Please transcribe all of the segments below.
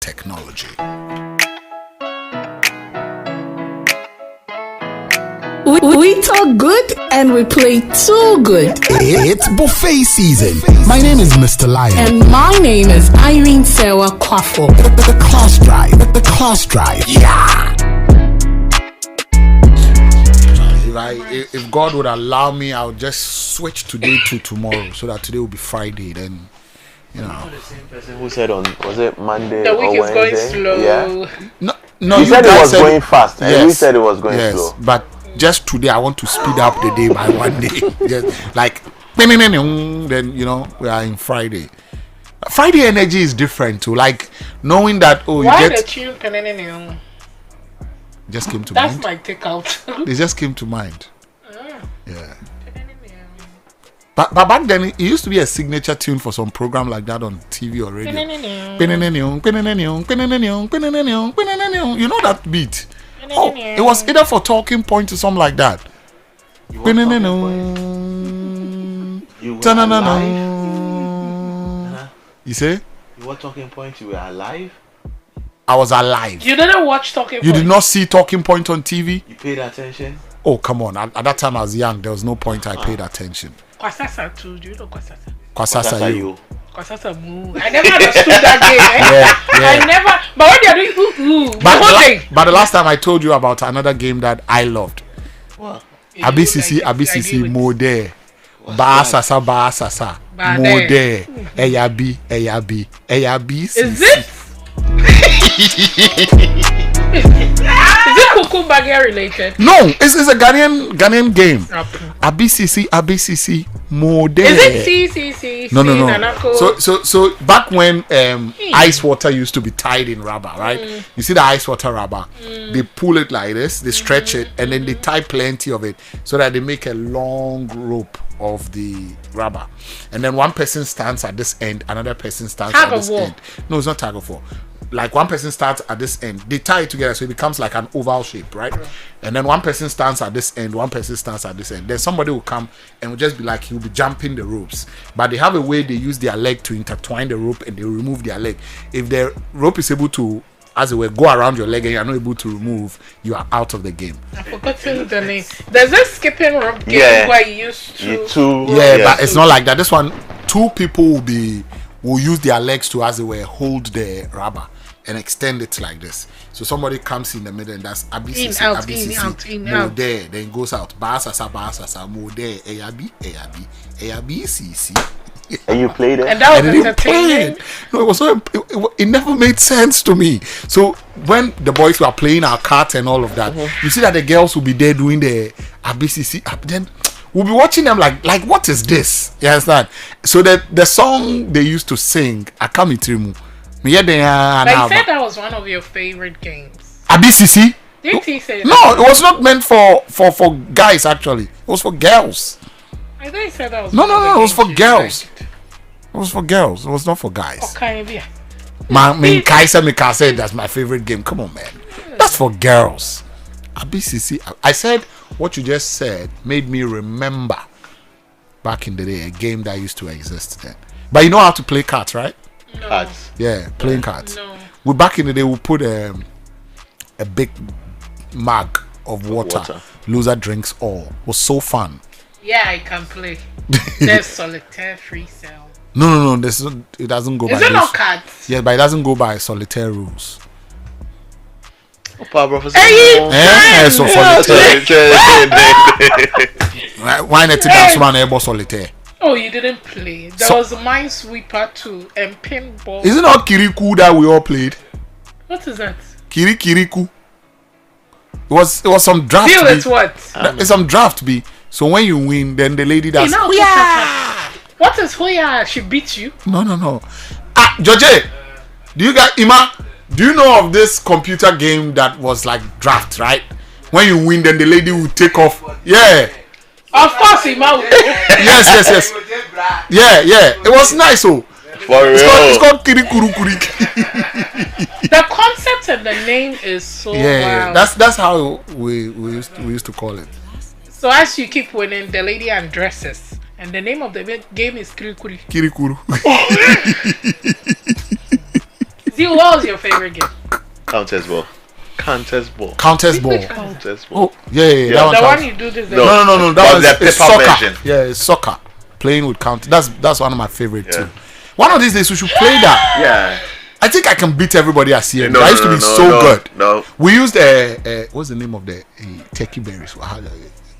technology. We talk good and we play too good. It's buffet season. My name is Mr. Lion. And my name is Irene Serwaa Kwarfo. The class drive. The class drive. Yeah. If God would allow me, I would just switch today to tomorrow so that today will be Friday. Then, you know. The same person who said on, was it Monday the week or is Wednesday? going slow. Yeah. No, he you said it guys was going fast. Yes, And we said it was going slow. But just today, I want to speed up the day by one day. Just like, then, you know, we are in Friday. Friday energy is different too. Like, knowing that, oh, Why you the get... tune? Just came to That's mind. my takeout. It just came to mind. Yeah. But back then, it used to be a signature tune for some program like that on TV or radio. You know that beat? Oh, it was either for Talking Point or something like that. You were You say? You were Talking Point, you were alive? I was alive. You didn't watch Talking You Point? did not see Talking Point on TV? You paid attention? Oh, come on. At that time, I was young. There was no point I paid attention. Kwasasa too. Do you know Kwasasa? Kwasasa you. Kwasasa moo. I never understood that game. Yeah. I never. But what they are doing, But the last time I told you about another game that I loved. What? ABCC Mode. Baasasa. Mode. Eyabi. Is it? Is it Kuku Bagia related? No, it's a Ghanaian game. ABCC Mode. Is it CCC? No. Nanako? So back when ice water used to be tied in rubber, right? You see the ice water rubber? They pull it like this, they stretch it, and then they tie plenty of it so that they make a long rope of the rubber. And then one person stands at this end, another person stands at this end. No, it's not tag of war. Like one person starts at this end, they tie it together so it becomes like an oval shape, right? And then one person stands at this end, one person stands at this end. Then somebody will come and will just be like, he'll be jumping the ropes. But they have a way they use their leg to intertwine the rope and they remove their leg. If the rope is able to, as it were, go around your leg and you're not able to remove, you are out of the game. I forgot the name. There's this skipping rope game where you used to. But it's not like that. This one, two people will use their legs to, as it were, hold the rubber and extend it like this. So somebody comes in the middle and that's ABCC, ABCC, there, then it goes out. Baasasa, Mode, ABCC. And you played it? And that was entertaining. No, it was so it never made sense to me. So when the boys were playing our cards and all of that, you see that the girls will be there doing the ABCC. Then we'll be watching them like what is this? You understand? So the song they used to sing, Akamitrimu. But you said that was one of your favorite games. ABCC? Didn't he say that? No, it was not meant for guys actually. It was for girls. I thought he said that was No, it was for girls. It was for girls. It was not for guys. Okay, Kaisa said that's my favorite game. Come on, man. That's for girls. ABCC. I said what you just said made me remember back in the day a game that used to exist then. But you know how to play cards, right? No. Cards. Yeah, playing cards. No. We back in the day we put a big mug of water. Loser drinks all. It was so fun. Yeah, I can play. There's solitaire, free cell. No. It doesn't go by. Is it not cards? Yeah, but it doesn't go by solitaire rules. So solitaire. Why not dance one able solitaire? Oh, you didn't play. There was Minesweeper too and pinball. Is it not Kirikou that we all played? What is that? Kirikou. It was some draft. Zeal is what? It's some draft B. So when you win, then the lady does. What is Hoya? She beat you? No. George, do you know of this computer game that was like draft, right? When you win, then the lady will take off. Yeah. Of course, Ima. Yes. Yeah. It was nice, oh. For real. It's called Kirikuru. The concept and the name is so wild. That's how we used to call it. So as you keep winning, the lady undresses, and the name of the game is Kirikuru. Zeal, what was your favorite game? Countess ball. Contest ball. Countess ball. Contest ball. Oh, yeah. That The one one you do this. No. No. That But was the it's paper soccer. version. Yeah, it's soccer. Playing with count. That's one of my favorite Yeah. too. One of these days we should play that. Yeah. I think I can beat everybody at CM. No, I used to no, be no, so no, good. No. We used what's the name of the turkey berries?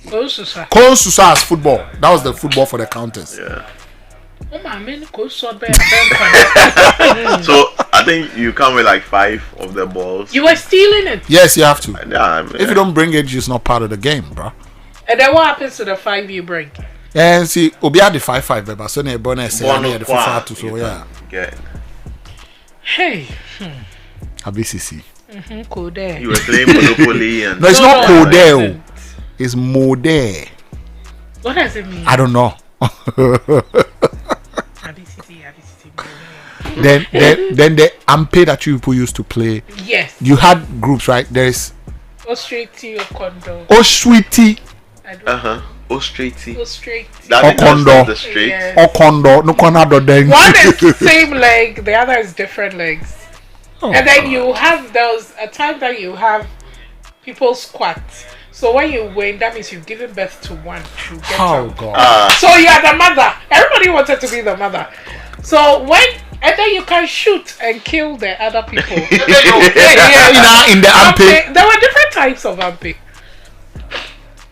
Kosusa. Corn Susa as football. That was the football for the counters. Yeah. Oh my man, Kosusa. So I think you come with like 5 of the balls. You were stealing it. Yes, you have to. Yeah, I mean, If you don't bring it, it's not part of the game, bro. And then what happens to the 5 you bring? And see, Obi had the 5-5, but so near bonus, one and the of 5 to you so can yeah. get. Hey. ABCC. Cool there. You were playing Monopoly and No, it's not it Code. isn't. It's Mode. What does it mean? I don't know. ABCD. then the ampe that you people used to play, Yes. you had groups, right? There's Go straight to your condo. Oh Sweetie, I don't Oh, straight T. Go straight to That Oh, means that's condo. the straight. Yes. Okondo, no Konado then. One is the same leg, the other is different legs. Oh, And then you have those a time that you have people squat. So when you win, that means you've given birth to one. You get Oh out. God. So you are the mother. Everybody wanted to be the mother. So and then you can shoot and kill the other people. In the ampe. There were different types of ampe.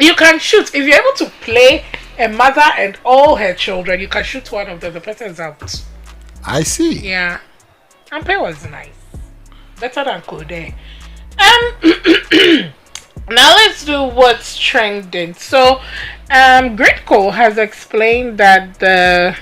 You can shoot if you're able to play a mother and all her children. You can shoot one of them. The person is out. I see. Yeah, ampe was nice, better than Code. Now let's do what's trending. So, Gridco has explained that the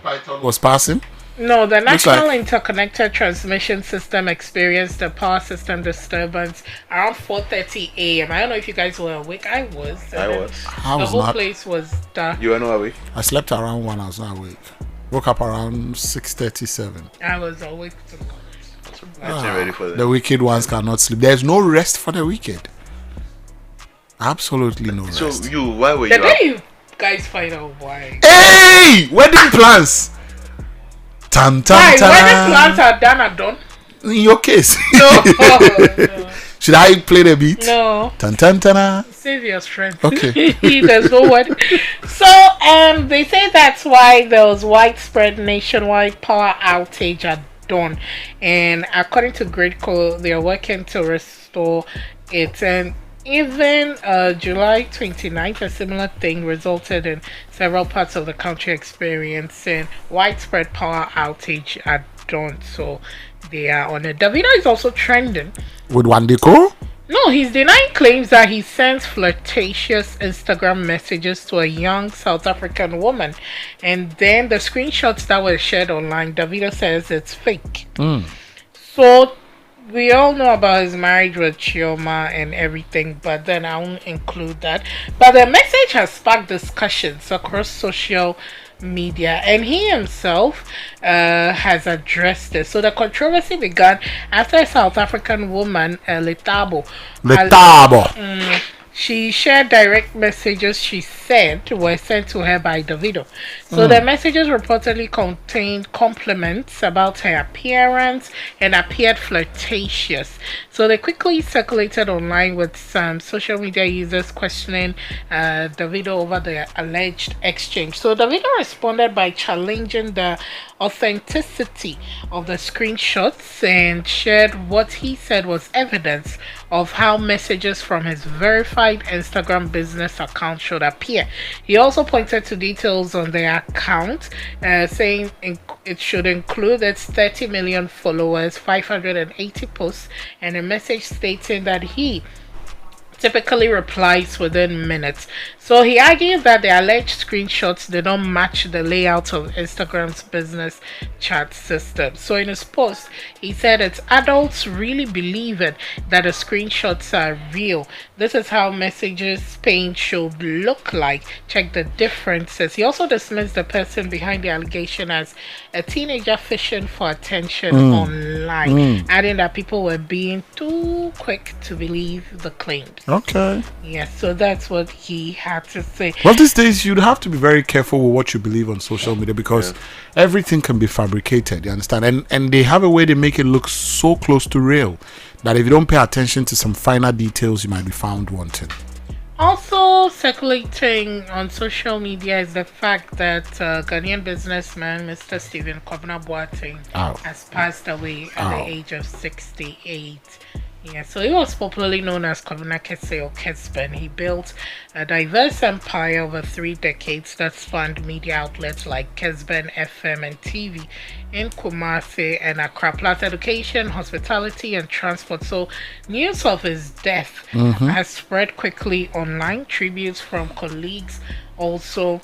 Python was passing. the Looks National like- Interconnected Transmission System experienced a power system disturbance around 4:30 a.m. I don't know if you guys were awake. I was. I was. I The was whole not. place was dark. You were not awake? I slept around 1. I was not awake. Woke up around 6:37. I was awake too. Getting ready for The that. wicked ones cannot sleep. There's no rest for the wicked. Absolutely no So rest. why were The you day up? you guys find out why. Hey, wedding plans. Tan Why? tan When the tan. plans are done, are done. In your case, No. should I play the beat? No. Tan tan tan. Save your strength. Okay. There's no one. So, they say that's why there was widespread nationwide power outage at dawn. And according to Gridco, they are working to restore it. And even July 29th, a similar thing resulted in several parts of the country experiencing widespread power outage at dawn. So they are on it. Davido is also trending. With Wandiko? No, he's denying claims that he sends flirtatious Instagram messages to a young South African woman. And then the screenshots that were shared online, Davido says it's fake. So we all know about his marriage with Chioma and everything, but then I won't include that. But the message has sparked discussions across social media, and he himself has addressed it. So the controversy began after a South African woman, Letabo, she shared direct messages she said were sent to her by Davido. So the messages reportedly contained compliments about her appearance and appeared flirtatious. So they quickly circulated online with some social media users questioning Davido over the alleged exchange. So Davido responded by challenging the authenticity of the screenshots and shared what he said was evidence of how messages from his verified Instagram business account should appear. He also pointed to details on their account, saying it should include its 30 million followers, 580 posts, and a message stating that he typically replies within minutes. So he argued that the alleged screenshots did not match the layout of Instagram's business chat system. So in his post, he said it's adults really believing that the screenshots are real. This is how messages paint should look like. Check the differences. He also dismissed the person behind the allegation as a teenager fishing for attention online, adding that people were being too quick to believe the claims. Okay. Yes, so that's what he had to say. Well, these days you'd have to be very careful with what you believe on social media because everything can be fabricated. You understand? And they have a way they make it look so close to real that if you don't pay attention to some finer details, you might be found wanting. Also circulating on social media is the fact that Ghanaian businessman Mr. Stephen Kobna Boateng has passed away at the age of 68. Yeah, so he was popularly known as Kobna Kese or Kesben. He built a diverse empire over 3 decades that spanned media outlets like Kesben FM and TV in Kumasi and Accra, plus education, hospitality, and transport. So news of his death has spread quickly online. Tributes from colleagues also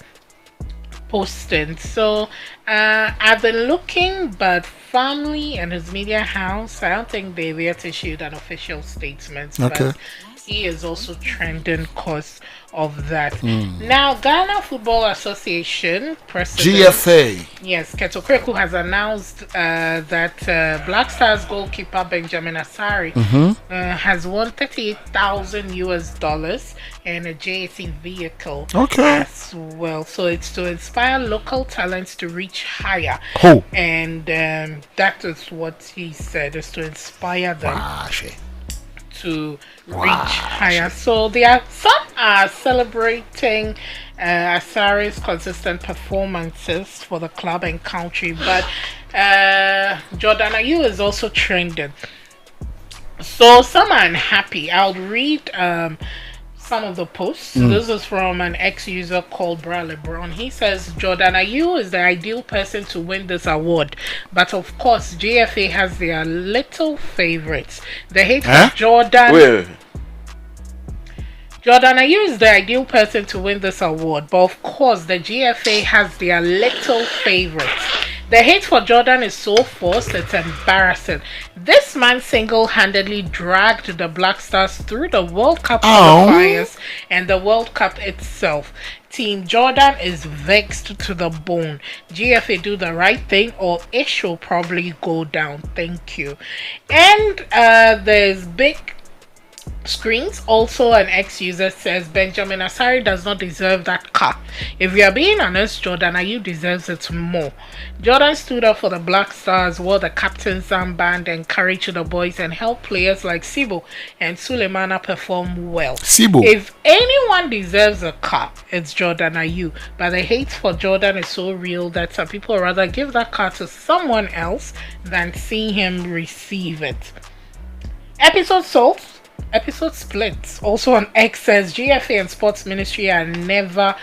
posting. So I've been looking, but family and his media house, I don't think they've yet issued an official statement. But he is also trending cause of that. Now, Ghana Football Association president GFA. Yes, Ketokreku has announced that Black Stars goalkeeper Benjamin Asari has won $38,000 and a JSE vehicle as well. So it's to inspire local talents to reach higher. And that is what he said, is to inspire them to reach higher. So some are celebrating Asari's consistent performances for the club and country, but Jordan Ayew is also trending. So some are unhappy. I'll read some of the posts. This is from an ex-user called Bra LeBron. He says Jordan Ayew is the ideal person to win this award, but of course GFA has their little favorites. The hate for Jordan Ayew is the ideal person to win this award, but of course the GFA has their little favorites. The hate for Jordan is so forced, it's embarrassing. This man single-handedly dragged the Black Stars through the World Cup qualifiers and the World Cup itself. Team Jordan is vexed to the bone. GFA do the right thing or it shall probably go down. Thank you. And there's big screens. Also, an ex-user says Benjamin Asari does not deserve that car. If we are being honest, Jordan Ayew deserves it more. Jordan stood up for the Black Stars, wore the captain's armband, encouraged the boys, and helped players like Sibo and Sulemana perform well. If anyone deserves a car, it's Jordan Ayew. But the hate for Jordan is so real that some people rather give that car to someone else than see him receive it. Episode splits. Also on X says GFA and Sports Ministry are never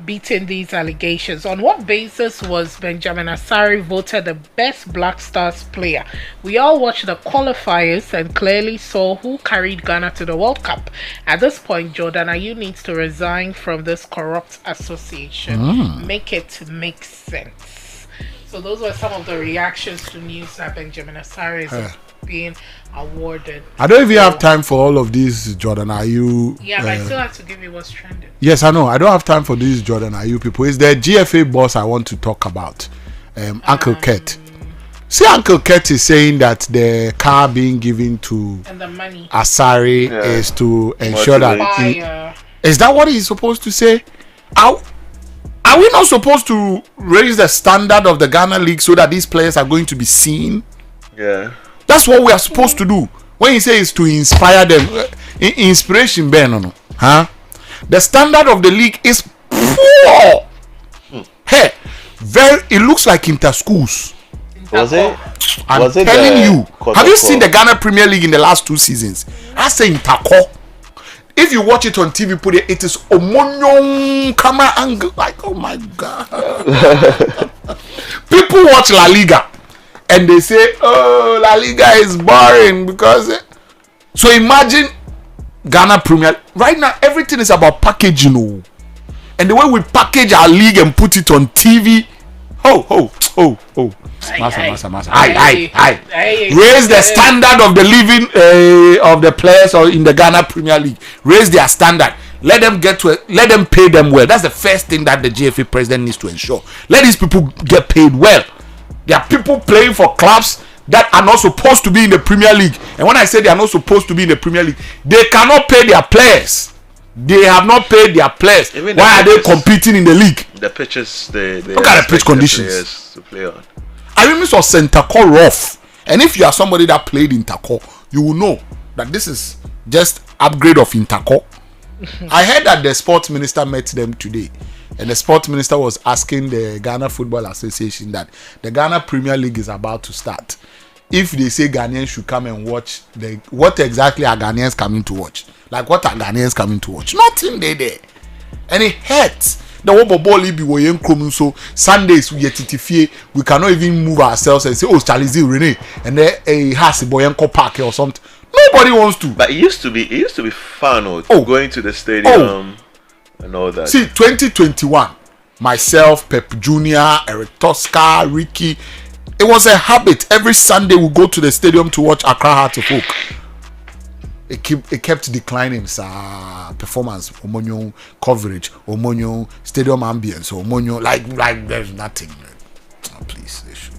beating these allegations. On what basis was Benjamin Asari voted the best Black Stars player? We all watched the qualifiers and clearly saw who carried Ghana to the World Cup. At this point, Jordan Ayew needs to resign from this corrupt association. Make it make sense. So those were some of the reactions to news that Benjamin Asari is being awarded. I don't even have time for all of these Jordan Ayew. Yeah, but I still have to give you what's trending. Yes, I know. I don't have time for these Jordan Ayew people. It's the GFA boss I want to talk about. Uncle Ket. See, Uncle Ket is saying that the car being given to and the money Asari is to ensure that is that what he's supposed to say? Are we not supposed to raise the standard of the Ghana League so that these players are going to be seen? Yeah. That's what we are supposed to do. When he says to inspire them, inspiration, Ben, huh? The standard of the league is poor. Hey, it looks like inter-schools. Was it? I'm telling you. Have you seen the Ghana Premier League in the last 2 seasons? I say inter-co. If you watch it on TV, it is Omonyon camera angle. Like, oh my God. People watch La Liga. And they say, oh, La Liga is boring because... So imagine Ghana Premier... Right now, everything is about packaging. And the way we package our league and put it on TV... Massa. Raise the standard of the living of the players or in the Ghana Premier League. Raise their standard. Let them pay them well. That's the first thing that the GFA president needs to ensure. Let these people get paid well. There are people playing for clubs that are not supposed to be in the Premier League. And when I say they are not supposed to be in the Premier League, they cannot pay their players. They have not paid their players. Why are they competing in the league? The pitches, they look at the pitch conditions to play on. I remember saw Centercore rough. And if you are somebody that played Intercore, you will know that this is just upgrade of Intercore. I heard that the sports minister met them today, and the sports minister was asking the Ghana Football Association that the Ghana Premier League is about to start. If they say Ghanaians should come and watch, what exactly are Ghanaians coming to watch? Like, what are Ghanaians coming to watch? Nothing there. And it hurts. The Woboboli be woyen krom so Sundays we yetifie, we cannot even move ourselves and say, oh, Charlie Zeal Rene, and then a has boyenko park or something. Nobody wants to. But it used to be fun, going to the stadium and all that. See, 2021, myself, Pep Jr., Eric Tosca, Ricky, it was a habit. Every Sunday we go to the stadium to watch Accra Heart of Oak. It kept declining, performance, Omonyo coverage, Omonyo stadium ambience, Omonyo like there's nothing. Oh, please, they should.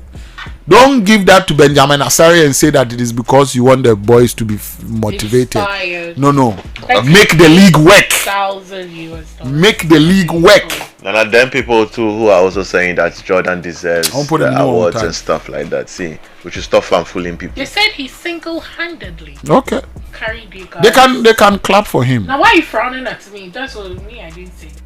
Don't give that to Benjamin Asari and say that it is because you want the boys to be motivated. Inspired. No. Make the league work. $1,000. Make the league work. And then people too who are also saying that Jordan deserves the awards and stuff like that. See, we should stop from fooling people. They said he single-handedly carried you guys. They can clap for him. Now why are you frowning at me? That's what me, I didn't say it.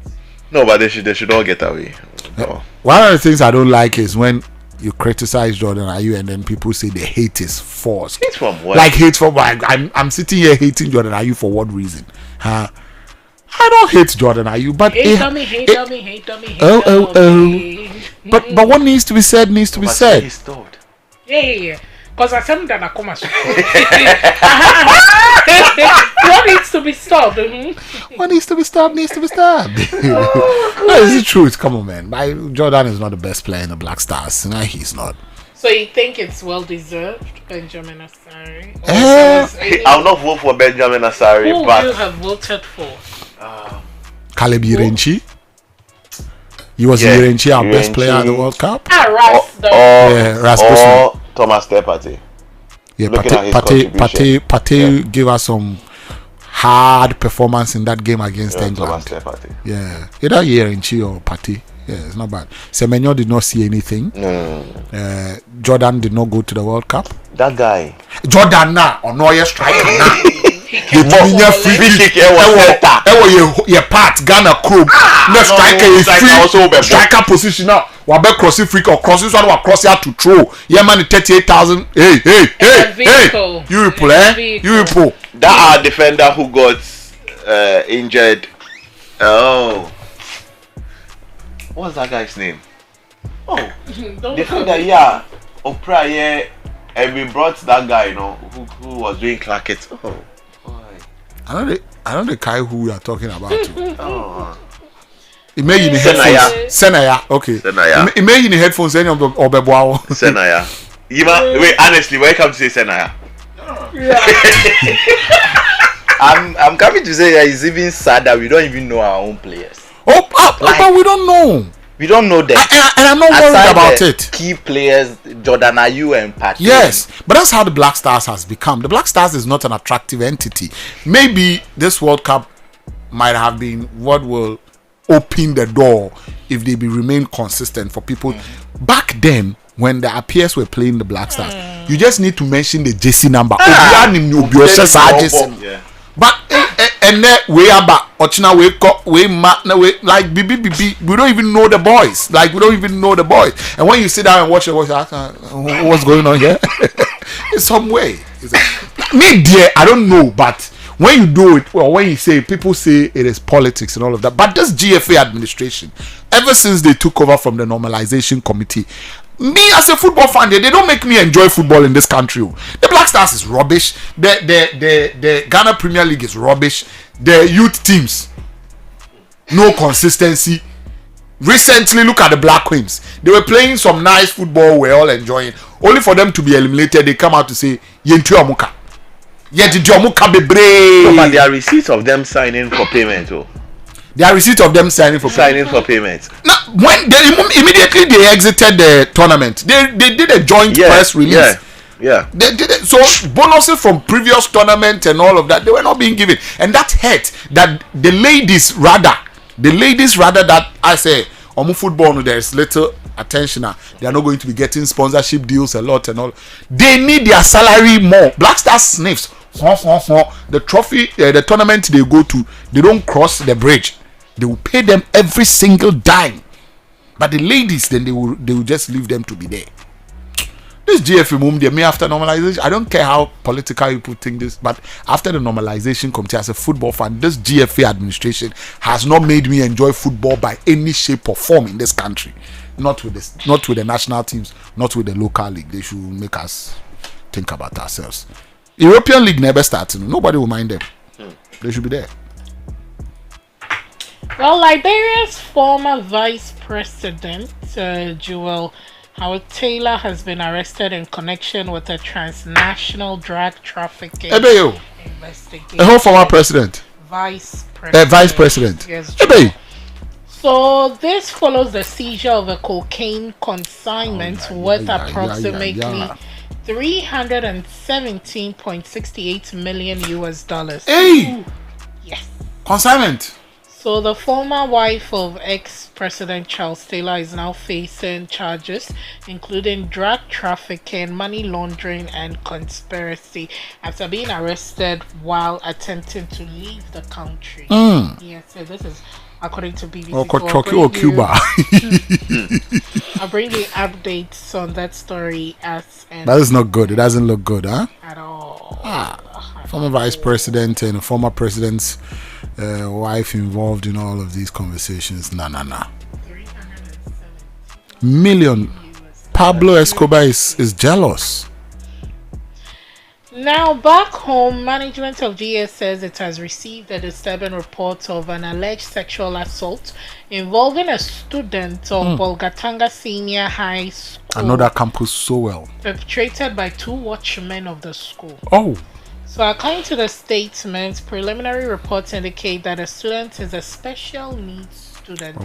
No, but they should all get away. No. One of the things I don't like is when you criticize Jordan Ayew and then people say the hate is forced. Hate from what? Like hate from I'm sitting here hating Jordan Ayew for what reason? Huh? I don't hate Jordan Ayew, but hate on me. But what needs to be said needs to be said. He's told. Yeah. Because I said that I come as what needs to be stopped? What needs to be stopped needs to be stopped. No, it's the truth. Come on, man. Jordan is not the best player in the Black Stars. No, he's not. So you think it's well deserved, Benjamin Asari? I'll not vote for Benjamin Asari. Who but will you have voted for? Caleb Irenchi. He was Irenchi, our best player at the World Cup. Or Thomas Partey. Yeah, Partey gave us some hard performance in that game against England. Yeah, either Irenchi or Partey. Yeah, it's not bad. Semenyo did not see anything. Jordan did not go to the World Cup. That guy. Jordan na Onoye striker na. Your part Ghana crew. No striker is free. Striker position now. Wabe crossing free or crossing so one cross here to throw. Yeah man, 38,000. Hey. You people, You people. That our defender who got injured. Oh. What's that guy's name? Oh, defender, yeah. Oprah, yeah. And we brought that guy, who was doing clackets. Oh, boy. I know the guy who we are talking about. Oh. Imagine the headphones. Senaya. Okay. Senaya. Imagine the headphones. Any of the Obebwao. Senaya. Wait, honestly, why come to say Senaya? I'm coming to say that it's even sad that we don't even know our own players. But we don't know. We don't know them. And I'm not worried about it. Key players, Jordan Ayew and Partey. Yes, but that's how the Black Stars has become. The Black Stars is not an attractive entity. Maybe this World Cup might have been what will open the door if they remain consistent for people. Back then, when the Appears were playing the Black Stars, you just need to mention the JC number. But and then we are back. Ochina we like BB. We don't even know the boys. And when you sit down and watch the boys, what's going on here? In some way, me dear, I don't know. But when you do it, or when you say, people say it is politics and all of that. But this GFA administration, ever since they took over from the normalization committee, me as a football fan, they don't make me enjoy football in this country. The Black Stars is rubbish. The Ghana Premier League is rubbish. The youth teams, no consistency. Recently, look at the Black Queens. They were playing some nice football. We're all enjoying. Only for them to be eliminated, they come out to say Yentu Amuka. But there are receipts of them signing for payment. There are receipts of them signing for payment. Now, when they immediately they exited the tournament, they did a joint press release Yeah. They did it. So bonuses from previous tournament and all of that, they were not being given, and that hurt. That the ladies rather that I say on football, there's little attention. They are not going to be getting sponsorship deals a lot and all. They need their salary more. Black Stars sniffs. The trophy, the tournament they go to, they don't cross the bridge. They will pay them every single dime. But the ladies, then they will just leave them to be there. This GFA move me after normalization. I don't care how political people think this, but after the normalization committee, as a football fan, this GFA administration has not made me enjoy football by any shape or form in this country. Not with the national teams, not with the local league. They should make us think about ourselves. European League never starts. Nobody will mind them. They should be there. Well, Liberia's former vice president, Joel Howard Taylor, has been arrested in connection with a transnational drug trafficking investigation. A whole former president. Vice president. Yes. So this follows the seizure of a cocaine consignment worth approximately $317.68 million. Hey! Yes. Consignment. So the former wife of ex-president Charles Taylor is now facing charges including drug trafficking, money laundering, and conspiracy after being arrested while attempting to leave the country. Yes, so this is according to BBC. Cuba. I'll bring you updates on that story as and that is not good. It doesn't look good, huh? At all. Former vice president and former president's wife involved in all of these conversations. Nah. 370 million. Pablo Escobar is jealous. Now, back home, management of GS says it has received a disturbing report of an alleged sexual assault involving a student of Bolgatanga Senior High School. I know that campus so well. Perpetrated by 2 watchmen of the school. Oh. So, according to the statement, preliminary reports indicate that the student is a special needs student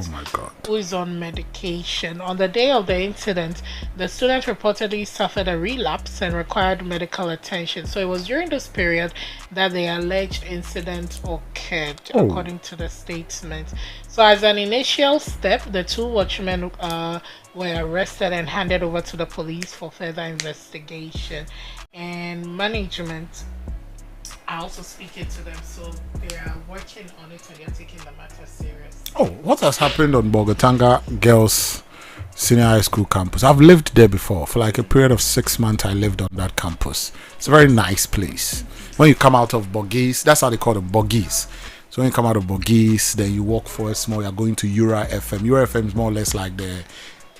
who is on medication. On the day of the incident, the student reportedly suffered a relapse and required medical attention. So it was during this period that the alleged incident occurred, according to the statement. So as an initial step, the 2 watchmen were arrested and handed over to the police for further investigation. And management are also speaking to them, so they are working on it and they are taking the matter serious. Oh, what has happened on Bolgatanga Girls Senior High School campus? I've lived there before. For like a period of 6 months, I lived on that campus. It's a very nice place. When you come out of Bogis, that's how they call them, Bogis. So when you come out of Bogis, then you walk for a small, you're going to Ura FM. Ura FM is more or less like the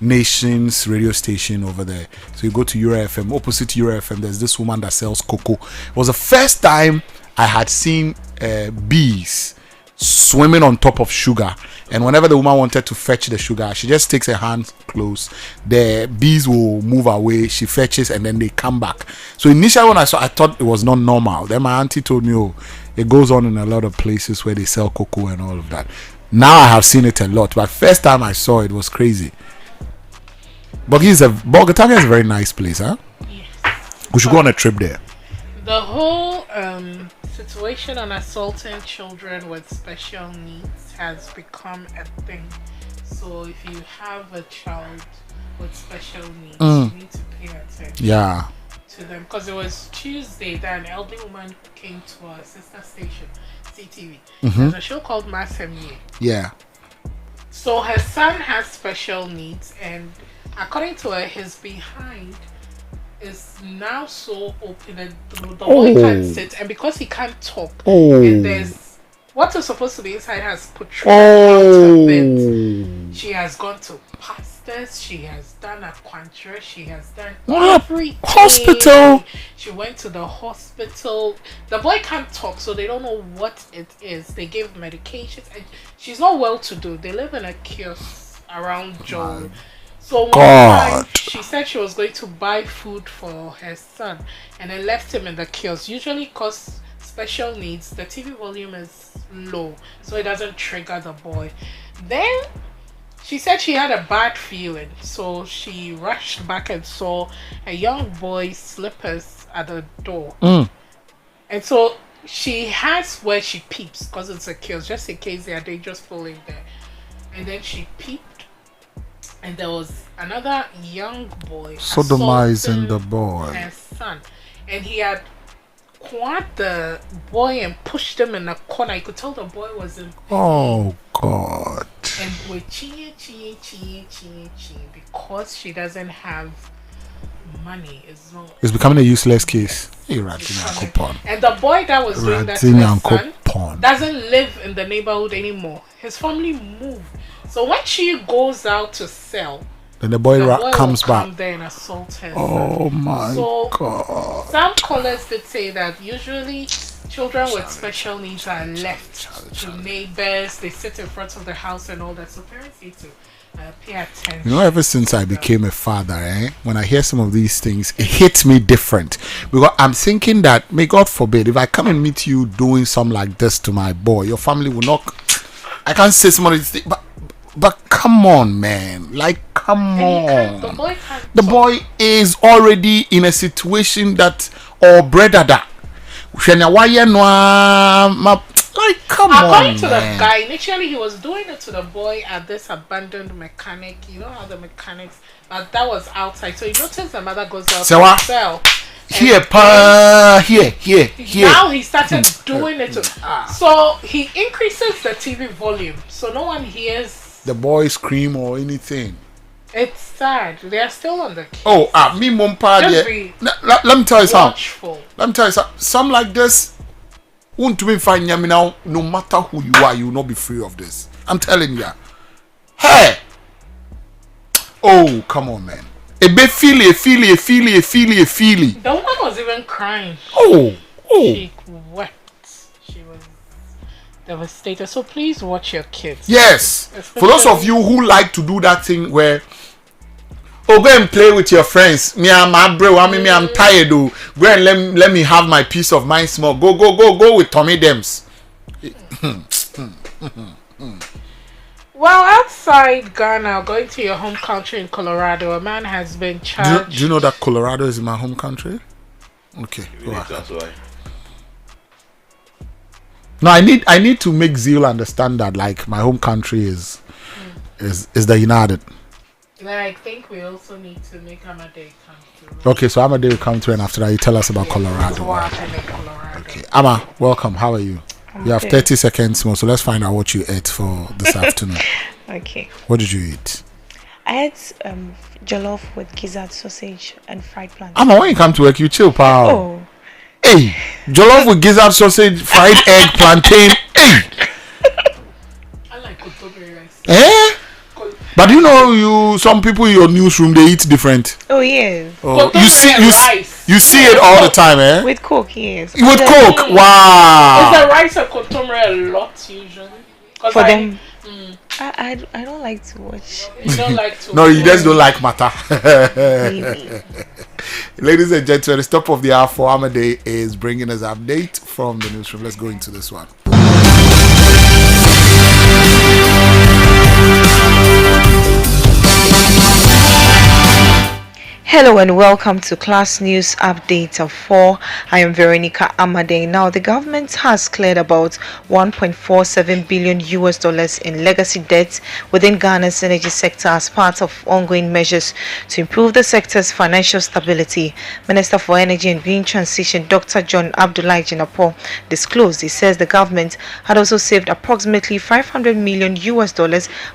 nation's radio station over there. So you go to Ura FM. Opposite Ura FM, there's this woman that sells cocoa. It was the first time I had seen bees swimming on top of sugar, and whenever the woman wanted to fetch the sugar, she just takes her hands close, the bees will move away, she fetches, and then they come back. So initially when I thought it was not normal. Then my auntie told me, oh, it goes on in a lot of places where they sell cocoa and all of that. Now I have seen it a lot, but first time I saw it was crazy. Bolgatanga is a very nice place, huh? Yes. We should go on a trip there. The whole situation on assaulting children with special needs has become a thing. So if you have a child with special needs, you need to pay attention to them. Because it was Tuesday that an elderly woman came to our sister station, CTV. There's a show called Mass ME. Yeah. So her son has special needs, and according to her, his behind is now so open that the boy can't sit, and because he can't talk, and there's what is supposed to be inside has protruded out a bit. She has gone to pastors, she has done acupuncture, she has done everything. Hospital. She went to the hospital. The boy can't talk, so they don't know what it is. They give medications, and she's not well to do. They live in a kiosk around Joel. So one time she said she was going to buy food for her son and then left him in the kiosk. Usually because special needs, the TV volume is low, so it doesn't trigger the boy. Then She said she had a bad feeling, so she rushed back and saw a young boy's slippers at the door. And so she has where she peeps because it's a kill, just in case there are dangerous people in there. And then she peeped, and there was another young boy sodomizing the boy, her son, and he had caught the boy and pushed him in a corner. You could tell the boy was in pain. Oh God! And we're cheating because she doesn't have money. It's becoming a useless case. And the boy that was doing that to his son doesn't live in the neighborhood anymore. His family moved. So when she goes out to sell, then the boy comes back there and assault her. Oh my God! Some callers did say that usually children with special needs are left to neighbors. They sit in front of the house and all that. So parents need to pay attention. You know, ever since I became a father, when I hear some of these things, it hits me different. Because I'm thinking that, may God forbid, if I come and meet you doing something like this to my boy, your family will not. I can't say some of these things, but come on, man. Like, come on. The boy is already in a situation that, or brother that. Like, come on. According to the guy, initially he was doing it to the boy at this abandoned mechanic. You know how the mechanics, but that was outside. So he noticed the mother goes out to sell. Here. Now he started doing it. So he increases the TV volume, so no one hears the boy scream or anything. It's sad. They are still on the case. Me mumpa. Let me tell you something. Some like this won't be fine now. No matter who you are, you will not be free of this. I'm telling you. Hey. Oh, come on, man. A bit feely. The woman was even crying. She wept. She was devastated. So please watch your kids. Yes. For those of you who like to do that thing where go and play with your friends. I'm tired. Go and let me have my peace of mind small. Go with Tommy Dems. Well, outside Ghana, going to your home country in Colorado, a man has been charged. Do you know that Colorado is my home country? Okay. That's why. No, I need to make Zeal understand that, like, my home country is the United. I think we also need to make Amadei come through. Okay, so Amadei will come through, and after that you tell us about Colorado. What happened in Colorado. Okay, Amma, welcome. How are you? You have 30 seconds more, so let's find out what you ate for this afternoon. Okay. What did you eat? I ate jollof with gizzard sausage and fried plantain. Amma, when you come to work, you chill, pal. Oh. Hey, jollof with gizzard sausage, fried egg, plantain. Hey. I like kotobe rice. Eh? But you know, some people in your newsroom, they eat different. Oh yes. Oh, you see it all the time, eh? With Coke, yes. With Coke, wow. Is the rice and kotomre a lot usually? For them, I don't like to watch. You don't like to. No, you just don't like matter. Ladies and gentlemen, the top of the hour for Amadei is bringing us an update from the newsroom. Let's go into this one. Hello and welcome to Class News Update of 4. I am Veronica Amadei. Now, the government has cleared about $1.47 billion in legacy debt within Ghana's energy sector as part of ongoing measures to improve the sector's financial stability. Minister for Energy and Green Transition, Dr. John Abdullahi Jinapo, disclosed. He says the government had also saved approximately $500 million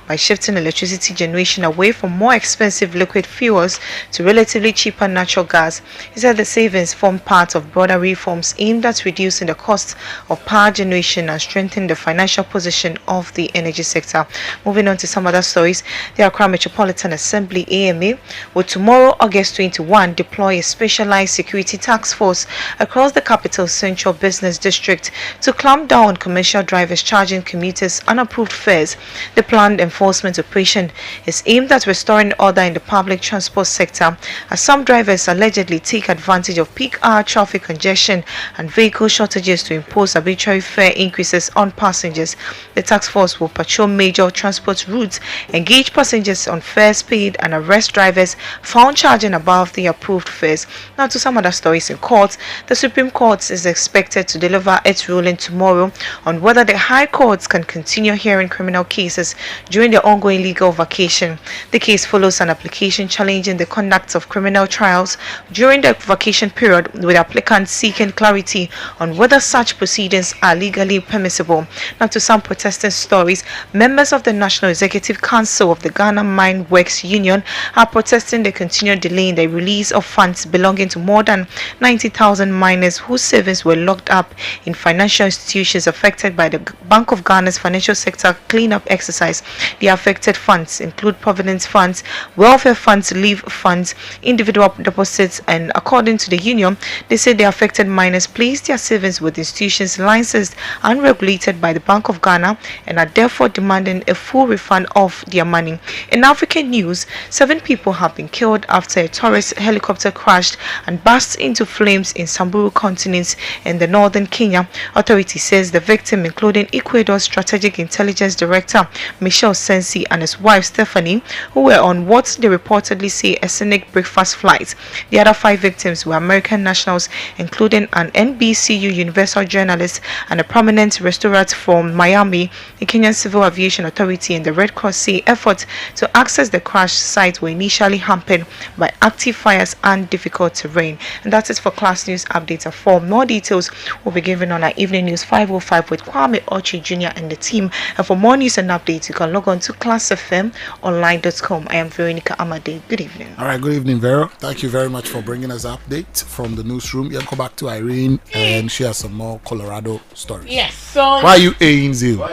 by shifting electricity generation away from more expensive liquid fuels to relatively cheaper natural gas. He said the savings form part of broader reforms aimed at reducing the cost of power generation and strengthening the financial position of the energy sector. Moving on to some other stories, the Accra Metropolitan Assembly AMA will tomorrow, August 21, deploy a specialized security task force across the capital's central business district to clamp down on commercial drivers charging commuters unapproved fares. The planned enforcement operation is aimed at restoring order in the public transport sector as some drivers allegedly take advantage of peak hour traffic congestion and vehicle shortages to impose arbitrary fare increases on passengers. The task force will patrol major transport routes, engage passengers on fares paid, and arrest drivers found charging above the approved fares. Now to some other stories in court. The Supreme Court is expected to deliver its ruling tomorrow on whether the High Courts can continue hearing criminal cases during the ongoing legal vacation. The case follows an application challenging the conduct of criminal trials during the vacation period, with applicants seeking clarity on whether such proceedings are legally permissible. Now to some protesting stories. Members of the National Executive Council of the Ghana Mine Works Union are protesting the continued delay in the release of funds belonging to more than 90,000 miners whose savings were locked up in financial institutions affected by the Bank of Ghana's financial sector cleanup exercise. The affected funds include provident funds, welfare funds, leave funds, individual deposits, and according to the union, they say the affected miners placed their savings with institutions licensed and regulated by the Bank of Ghana and are therefore demanding a full refund of their money. In African news, 7 people have been killed after a tourist helicopter crashed and burst into flames in Samburu continent in the northern Kenya. Authority says the victim, including Ecuador's Strategic Intelligence Director Michel Sensi and his wife Stephanie, who were on what they reportedly say a scenic breakfast flight. The other 5 victims were American nationals, including an NBCU Universal journalist and a prominent restaurant from Miami. The Kenyan Civil Aviation Authority and the Red Cross say efforts to access the crash site were initially hampered by active fires and difficult terrain. And that is for Class News Update. For more details will be given on our Evening News 505 with Kwame Ochi Jr. and the team. And for more news and updates, you can log on to classfmonline.com. I am Veronica Amade. Good evening. All right, good evening, Vero. Thank you very much for bringing us updates from the newsroom. You'll go back to Irene and share some more Colorado stories. Yes. So why are you Aing Zeal?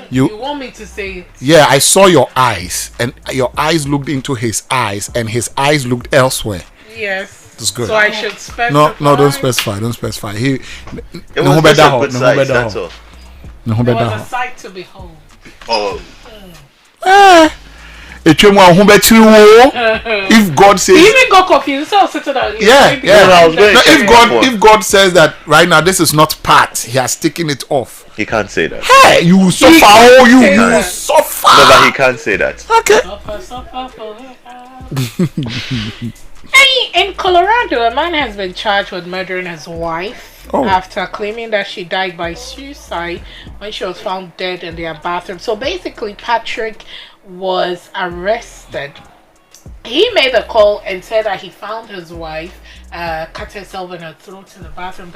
You want me to say it? Yeah, I saw your eyes, and your eyes looked into his eyes, and his eyes looked elsewhere. Yes. That's good. So I should specify. No, don't specify. Don't specify. It was just a good sight, that's all. There was a sight to behold. Oh. If God says, He even got confused. So I was sitting down. yeah. I was going If God says that right now this is not part, He has taken it off. He can't say that. Hey, you will suffer. Oh, you will suffer. No, but he can't say that. Okay. Hey, in Colorado, a man has been charged with murdering his wife after claiming that she died by suicide when she was found dead in their bathroom. So basically, Patrick was arrested. He made a call and said that he found his wife cut herself in her throat in the bathroom.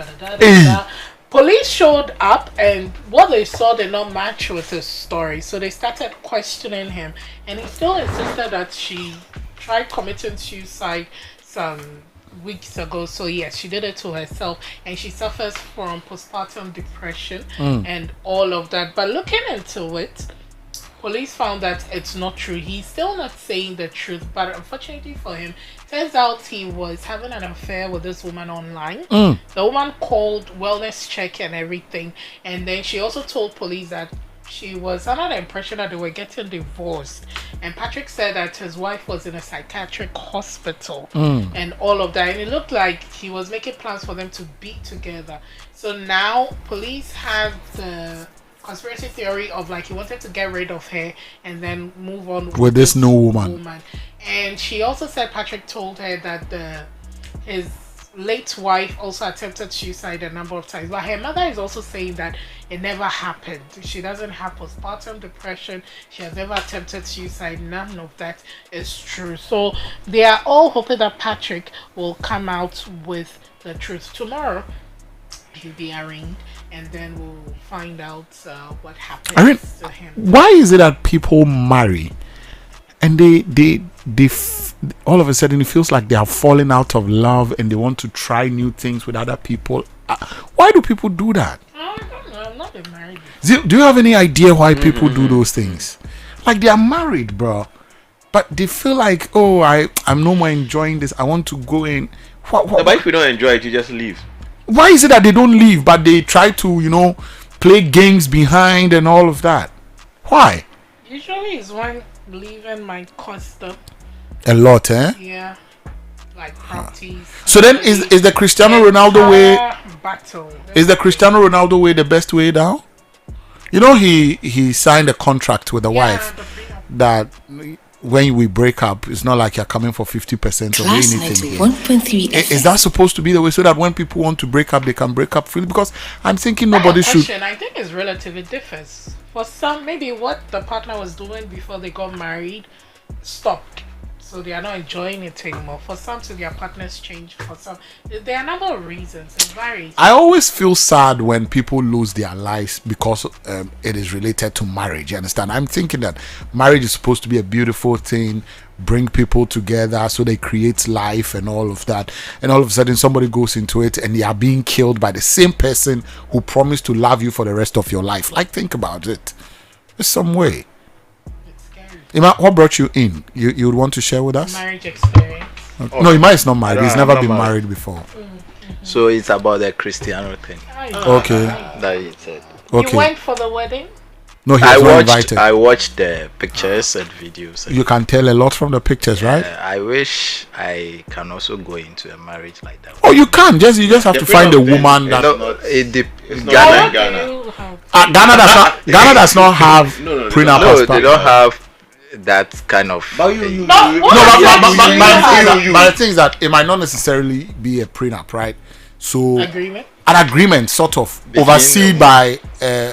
Police showed up, and what they saw did not match with his story. So they started questioning him, and he still insisted that she tried committing suicide some weeks ago. So yes, she did it to herself, and she suffers from postpartum depression and all of that. But looking into it, police found that it's not true. He's still not saying the truth, but unfortunately for him, turns out he was having an affair with this woman online. The woman called wellness check and everything, and then she also told police that she was under the impression that they were getting divorced. And Patrick said that his wife was in a psychiatric hospital and all of that. And it looked like he was making plans for them to be together. So now police have the conspiracy theory of like he wanted to get rid of her and then move on with this new woman. And she also said Patrick told her that his late wife also attempted suicide a number of times, but her mother is also saying that it never happened. She doesn't have postpartum depression. She has never attempted suicide. None of that is true. So they are all hoping that Patrick will come out with the truth tomorrow. He'll be arraigned, and then we'll find out what happens to him. Why is it that people marry and they all of a sudden it feels like they are falling out of love and they want to try new things with other people? Why do people do that? I don't know. I'm not been married. Do you have any idea why people do those things? Like they are married, bro, but they feel like, oh, I'm no more enjoying this. I want to go in. But if you don't enjoy it, you just leave. Why is it that they don't leave, but they try to, play games behind and all of that? Why? Usually it's when leaving might cost them. A lot, eh? Yeah. like properties. So then, is the Cristiano Ronaldo way? Battle. Is the Cristiano Ronaldo way the best way now? You know, he signed a contract with the wife that when we break up, it's not like you're coming for 50% of anything. 1.3 Is that supposed to be the way so that when people want to break up, they can break up freely? Because I'm thinking nobody should. I think it's relative. It differs. For some, maybe what the partner was doing before they got married stopped. So they are not enjoying it anymore. For some, so their partners change. For some, there are a number of reasons. It varies. I always feel sad when people lose their lives because it is related to marriage. You understand? I'm thinking that marriage is supposed to be a beautiful thing, bring people together so they create life and all of that. And all of a sudden, somebody goes into it and they are being killed by the same person who promised to love you for the rest of your life. Like, think about it. There's some way. Ima, what brought you in? You would want to share with us? Marriage experience. Okay. No, Ima is not married. He's never been married before. So it's about the Cristiano thing. Okay. That you said. Okay. You went for the wedding? No, he was not invited. I watched the pictures and videos. You can tell a lot from the pictures, right? I wish I can also go into a marriage like that. Oh, you can. You just have to find a woman that. Ghana does not have prenup. No, they don't have that kind of. But the thing is that it might not necessarily be a prenup, right? So agreement. An agreement, sort of, overseen by the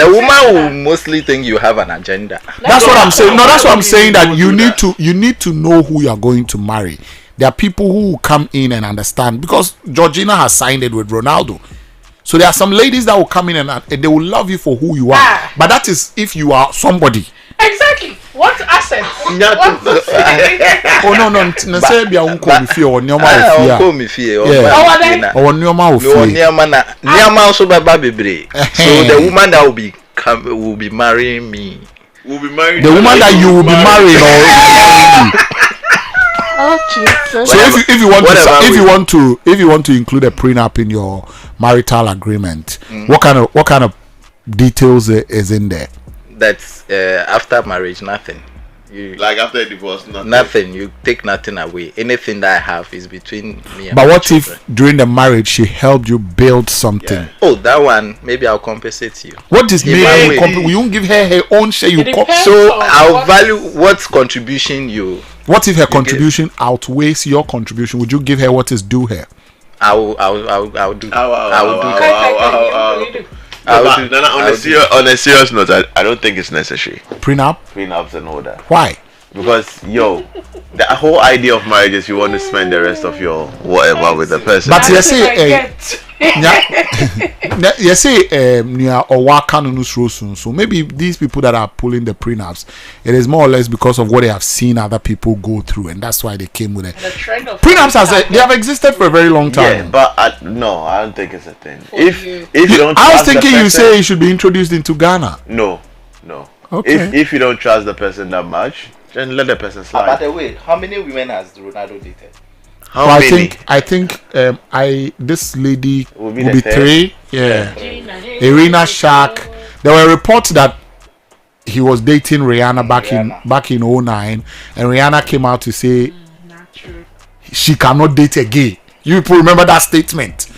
woman will mostly think you have an agenda. That's what I'm saying. No, that's what I'm saying. That you need to know who you are going to marry. There are people who will come in and understand, because Georgina has signed it with Ronaldo. So there are some ladies that will come in and they will love you for who you are. But that is if you are somebody. Exactly. What assets? Oh no. Say be unko mi fie o nyoma o fie. Unko mi fie. O nyoma o fie. Nyoma also baba bebre. So the woman that will be marrying me. The woman that you will be marrying or. Oh Jesus. So if you want to include a prenup in your marital agreement, what kind of details is in there? That's after marriage, nothing. Like after a divorce, nothing. You take nothing away. Anything that I have is between me and But what children. if during the marriage she helped you build something? Yeah. Oh, that one, maybe I'll compensate you. What is maybe you won't give her own share? So I'll value what contribution you. What if her contribution outweighs your contribution? Would you give her what is due her? I'll do. On a serious note, I don't think it's necessary. Prenups and all that. Why? Because the whole idea of marriage is you want to spend the rest of your whatever with the person. But you say, so maybe these people that are pulling the prenups, it is more or less because of what they have seen other people go through, and that's why they came with it. The trend of prenups they have existed for a very long time. Yeah, but no, I don't think it's a thing. If you don't, I was thinking you say it should be introduced into Ghana. No. Okay. If you don't trust the person that much, then let the person slide. By the way, how many women has Ronaldo dated? How many? I think this lady will be 3. Yeah. Irene Serwaa. There were reports that he was dating Rihanna back in 2009, and Rihanna came out to say she cannot date a gay. You people remember that statement?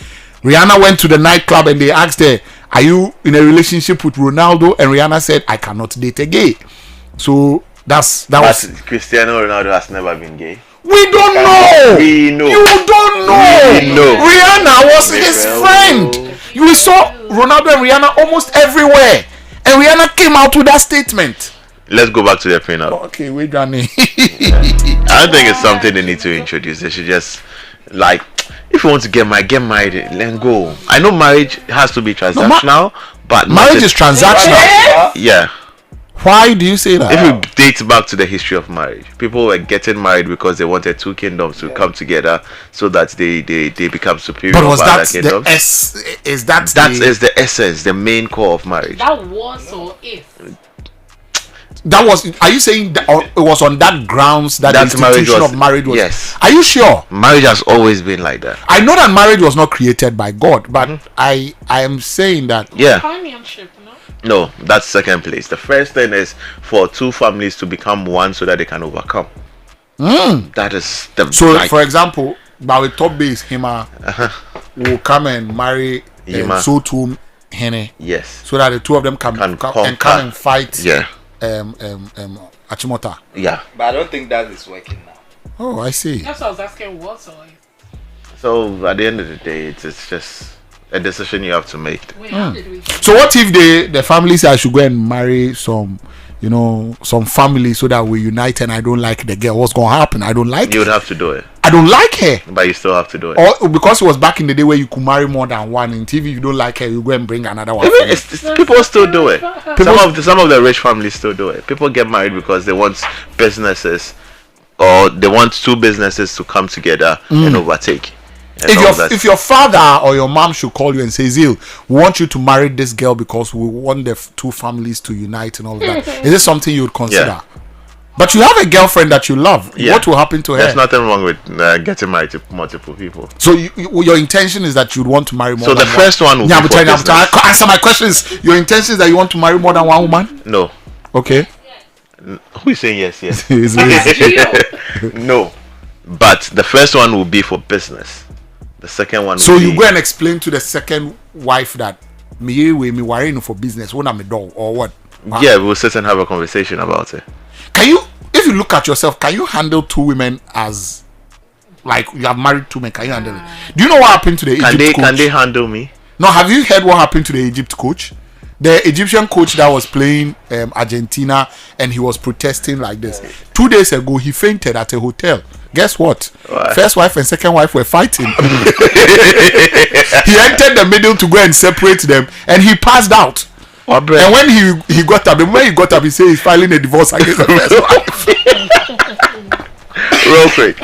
Rihanna went to the nightclub and they asked her, "Are you in a relationship with Ronaldo?" And Rihanna said, "I cannot date a gay." So that was Cristiano Ronaldo has never been gay. We don't know. We know. You don't know. We know. Rihanna was his friend. You saw Ronaldo and Rihanna almost everywhere, and Rihanna came out with that statement. Let's go back to the prenup. Okay, we're done. I don't think it's something they need to introduce. They should just if you want to get married, let go. I know marriage has to be transactional, but marriage is transactional. Yeah. Why do you say that? If you date back to the history of marriage, people were getting married because they wanted two kingdoms to come together so that they become superior. But was that kingdoms. That is the essence, the main core of marriage. That was or is. That was. Are you saying that it was on that grounds that the institution of marriage was? Yes. Are you sure? Marriage has always been like that. I know that marriage was not created by God, but I am saying that. Yeah. Companionship, no? No, that's second place. The first thing is for two families to become one so that they can overcome. That is the So, for example, by the top base, Hima will come and marry Yima. so to Hene, yes. so that the two of them come conquer. and fight. Yeah. Achimota. Yeah. But I don't think that is working now. Oh, I see. That's what I was asking. What? So at the end of the day, it's just a decision you have to make. Wait, how did we? So what if the family say I should go and marry some, some family so that we unite and I don't like the girl? What's gonna happen? I don't like You would her. have to do it, I don't like her. but you still have to do it. Or because it was back in the day where you could marry more than one. In TV, you don't like her, you go and bring another one. Even people still do it. Some of the rich families still do it. People get married because they want businesses, or they want two businesses to come together and overtake. And If your father or your mom should call you and say, Zeal, we want you to marry this girl because we want the two families to unite and all of that, is this something you would consider? Yeah. But you have a girlfriend that you love. Yeah. What will happen to her? There's nothing wrong with getting married to multiple people. So your intention is that you'd want to marry more So than the one. first one will be for business. Answer my question is, your intention is that you want to marry more than one woman? No. Okay. Who is saying yes? Yes. So No. But the first one will be for business. The second one. you be, go and explain to the second wife that me worrying for business when I'm a dog or what? Wow. Yeah, we'll sit and have a conversation about it. Can you, if you look at yourself, can you handle two women as like you have married two men? Can you handle it? Do you know what happened to the Egypt coach? Can they handle me? No, have you heard what happened to the Egypt coach? The Egyptian coach that was playing Argentina and he was protesting like this. 2 days ago, he fainted at a hotel. Guess what? Why? First wife and second wife were fighting. He entered the middle to go and separate them, and he passed out. And when he got up, the moment he got up, he said he's filing a divorce against the first wife. Real quick.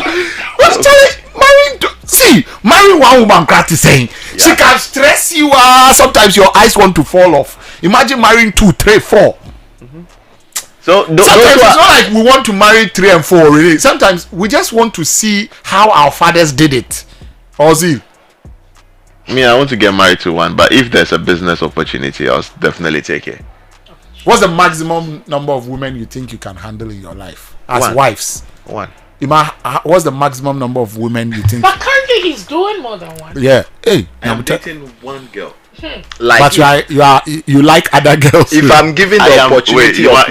Marrying one woman, Krat is saying she can stress you. Sometimes your eyes want to fall off. Imagine marrying 2, 3, 4. So Sometimes it's not like we want to marry 3 and 4 really. Sometimes we just want to see how our fathers did it. Or Zeal? Me, I want to get married to one, but if there's a business opportunity, I'll definitely take it. What's the maximum number of women you think you can handle in your life as One. wives? One. What's the maximum number of women you think? But currently he's doing more than one. Yeah. Hey, I'm dating one girl. Like but you like other girls. if I'm given the opportunity of some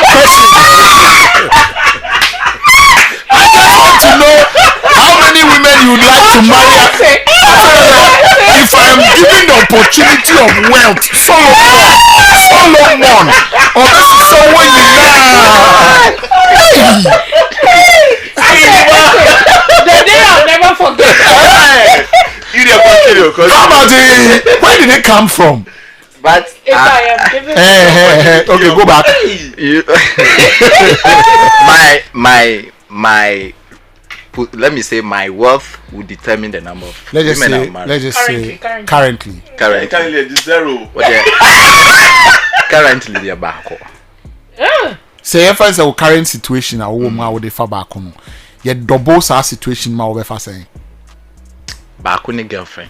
questions. I just want to know how many women you would like to marry. If I am given the opportunity of wealth, Solomon, or someone you like. The day I'll never forget. How about where did it come from? But If I am given Okay, go back. let me say my wealth will determine the number of Let's women I'll marry. just say currently. Currently zero. Currently they are back. Say if I say current situation a woman would defer back on. Yet double sa situation ma we fa saying. Back on the girlfriend.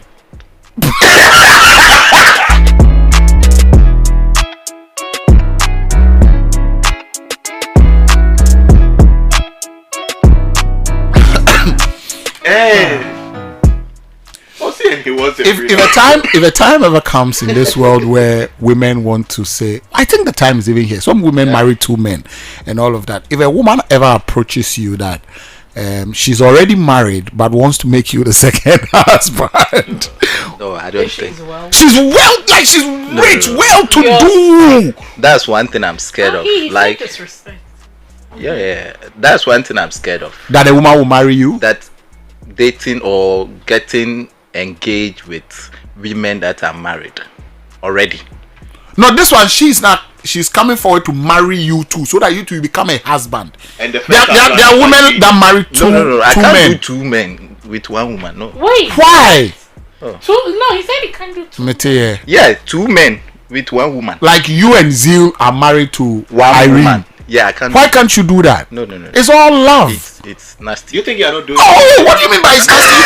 If a time ever comes in this world where women want to say, I think the time is even here. Some women marry 2 men and all of that. If a woman ever approaches you that she's already married but wants to make you the second husband. No, I don't think. She's rich, well to do. That's one thing I'm scared of. Like disrespect. Yeah. That's one thing I'm scared of. That a woman will marry you? That dating or getting engaged with women that are married already. No, this one she's coming forward to marry you too, so that you two become a husband. And there are women that marry two I can't men. do 2 men with 1 woman. No. Wait. Why? No, he said he can't do 2. Yeah, 2 men with 1 woman. Like you and Zeal are married to 1 Irene. woman. Yeah, I can't. Why can't you do that? No. It's all love. It's nasty. You think you are not doing Oh, what do you mean by it's nasty?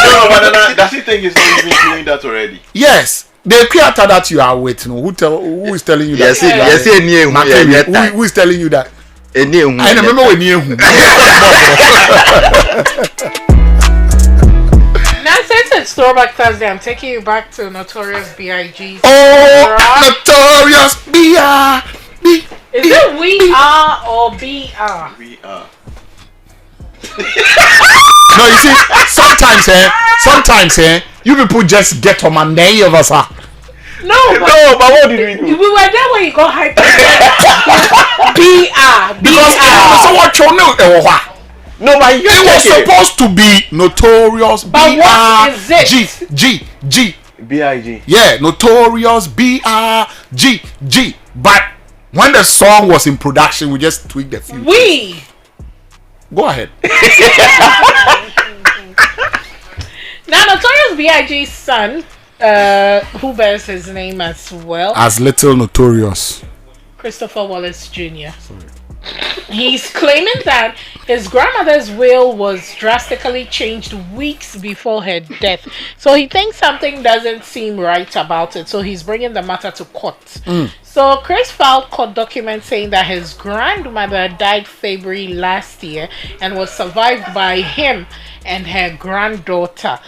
No, but does he think he's not even doing that already? Yes. The creator that you are with, who is telling you that? Who is telling you that? I remember when you. Now, since it's Throwback Thursday, I'm taking you back to Notorious B.I.G. Oh, Notorious B.I.G. Is it we are or B.R.? We are. No, you see, sometimes, you people just get on my name of us. No, but what did we do? We were there when you got hyped. B.R. Because so what you know, No, but it was supposed to be Notorious B.R.G. G. B.I.G. Yeah, Notorious B.R.G. But when the song was in production, we just tweaked the few. Go ahead. Now, Notorious B.I.G.'s son, who bears his name as well, as Little Notorious, Christopher Wallace Jr. He's claiming that his grandmother's will was drastically changed weeks before her death. So he thinks something doesn't seem right about it. So he's bringing the matter to court. So Chris filed court documents saying that his grandmother died February last year and was survived by him and her granddaughter.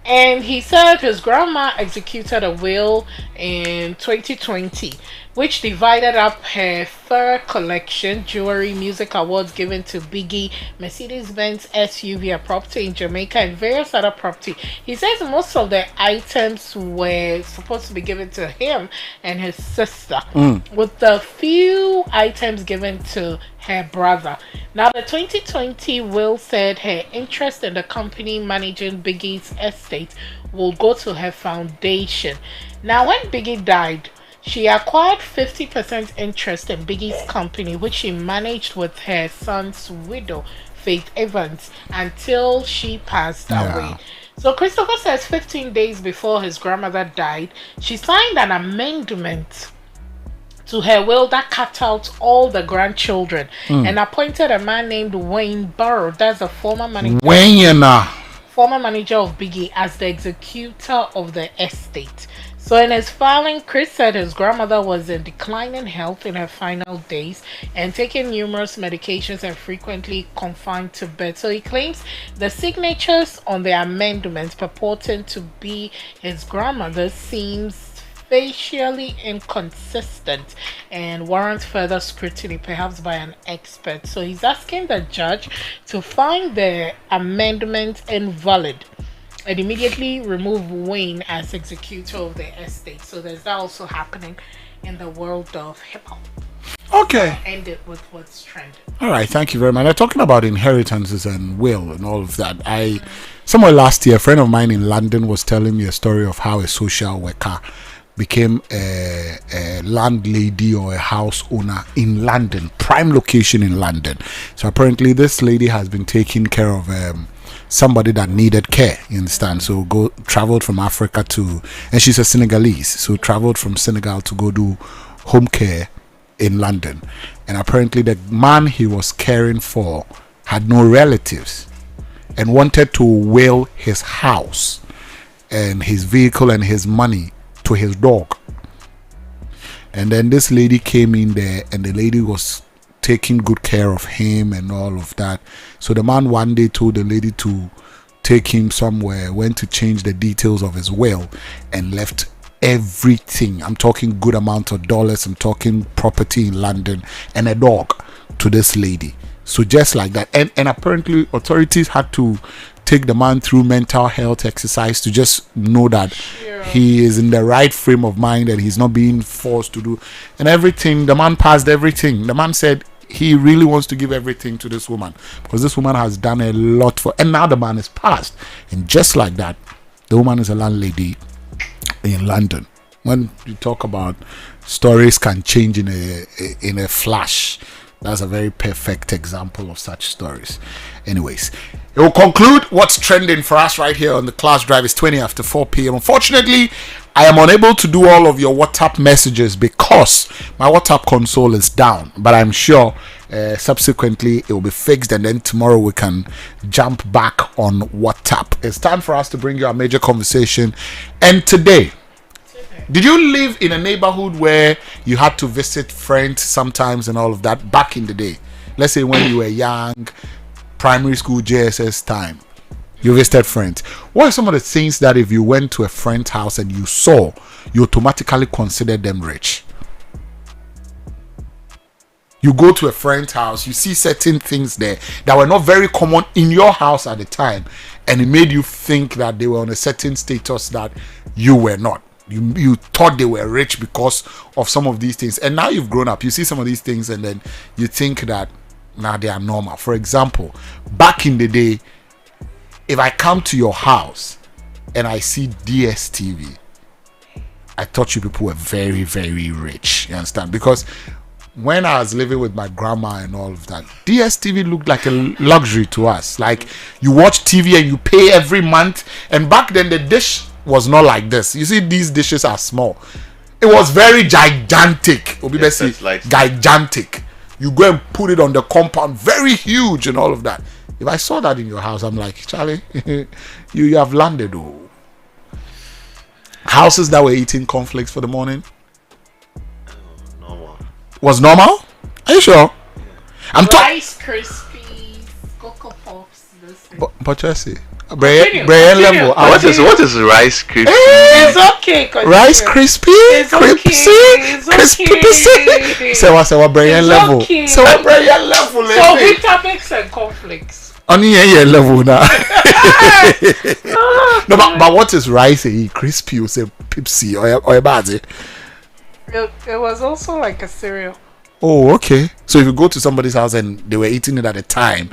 And he said his grandma executed a will in 2020, which divided up her fur collection, jewelry, music awards given to Biggie, Mercedes-Benz SUV, a property in Jamaica, and various other property. He says most of the items were supposed to be given to him and his sister, with the few items given to her brother. Now, the 2020 will said her interest in the company managing Biggie's estate will go to her foundation. Now, when Biggie died, she acquired 50% interest in Biggie's company, which she managed with her son's widow, Faith Evans, until she passed away. So Christopher says 15 days before his grandmother died, she signed an amendment to her will that cut out all the grandchildren and appointed a man named Wayne Burrow, that's a former manager of Biggie, as the executor of the estate. So in his filing, Chris said his grandmother was in declining health in her final days and taking numerous medications and frequently confined to bed. So he claims the signatures on the amendments purporting to be his grandmother's seems facially inconsistent and warrants further scrutiny, perhaps by an expert. So he's asking the judge to find the amendment invalid and immediately remove Wayne as executor of the estate. So there's that also happening in the world of hip-hop. Okay. End it with what's trending. All right, thank you very much. Now, talking about inheritances and will and all of that, somewhere last year, a friend of mine in London was telling me a story of how a social worker became a landlady or a house owner in London, prime location in London. So apparently this lady has been taking care of somebody that needed care, you understand? So traveled from Africa and she's a Senegalese, so traveled from Senegal to go do home care in London. And apparently the man he was caring for had no relatives and wanted to will his house and his vehicle and his money to his dog. And then this lady came in there and the lady was taking good care of him and all of that. So the man one day told the lady to take him somewhere, went to change the details of his will and left everything. I'm talking good amount of dollars, I'm talking property in London and a dog to this lady. So just like that. And apparently authorities had to take the man through mental health exercise to just know that he is in the right frame of mind and he's not being forced to do and everything. The man passed everything. The man said he really wants to give everything to this woman because this woman has done a lot for, and now the man is passed. And just like that, the woman is a landlady in London. When you talk about stories can change in a flash, that's a very perfect example of such stories. Anyways, it will conclude what's trending for us right here on the Class Drive. It's 20 after 4 p.m. Unfortunately, I am unable to do all of your WhatsApp messages because my WhatsApp console is down. But I'm sure subsequently it will be fixed and then tomorrow we can jump back on WhatsApp. It's time for us to bring you a major conversation. And today Did you live in a neighborhood where you had to visit friends sometimes and all of that back in the day? Let's say when you were young, primary school, JSS time, you visited friends. What are some of the things that if you went to a friend's house and you saw, you automatically considered them rich? You go to a friend's house, you see certain things there that were not very common in your house at the time, and it made you think that they were on a certain status that you were not. You thought they were rich because of some of these things, and now you've grown up, you see some of these things, and then you think that now they are normal. For example, back in the day, if I come to your house and I see DSTV, I thought you people were very, very rich. You understand? Because when I was living with my grandma and all of that, DSTV looked like a luxury to us. Like, you watch TV and you pay every month. And back then, the dish was not like this. You see, these dishes are small. It was very gigantic. Yes, like gigantic. You go and put it on the compound, very huge and all of that. If I saw that in your house, I'm like, Charlie, you have landed. Oh. Houses that were eating cornflakes for the morning? Normal. Was normal? Are you sure? I'm talking. Rice Krispies, Cocoa Pops, this thing. But Chelsea, Continue. Brian level. What is rice crispy? It's okay. Continue. Rice crispy, It's okay. It's crispy. okay. Say what Brian It's level. okay. Say what Brian level. So Vitamix and cornflakes. Only a level now. No, but what is rice? Crispy? You say Pepsi or a bad? It was also like a cereal. Oh, okay. So if you go to somebody's house and they were eating it at the time,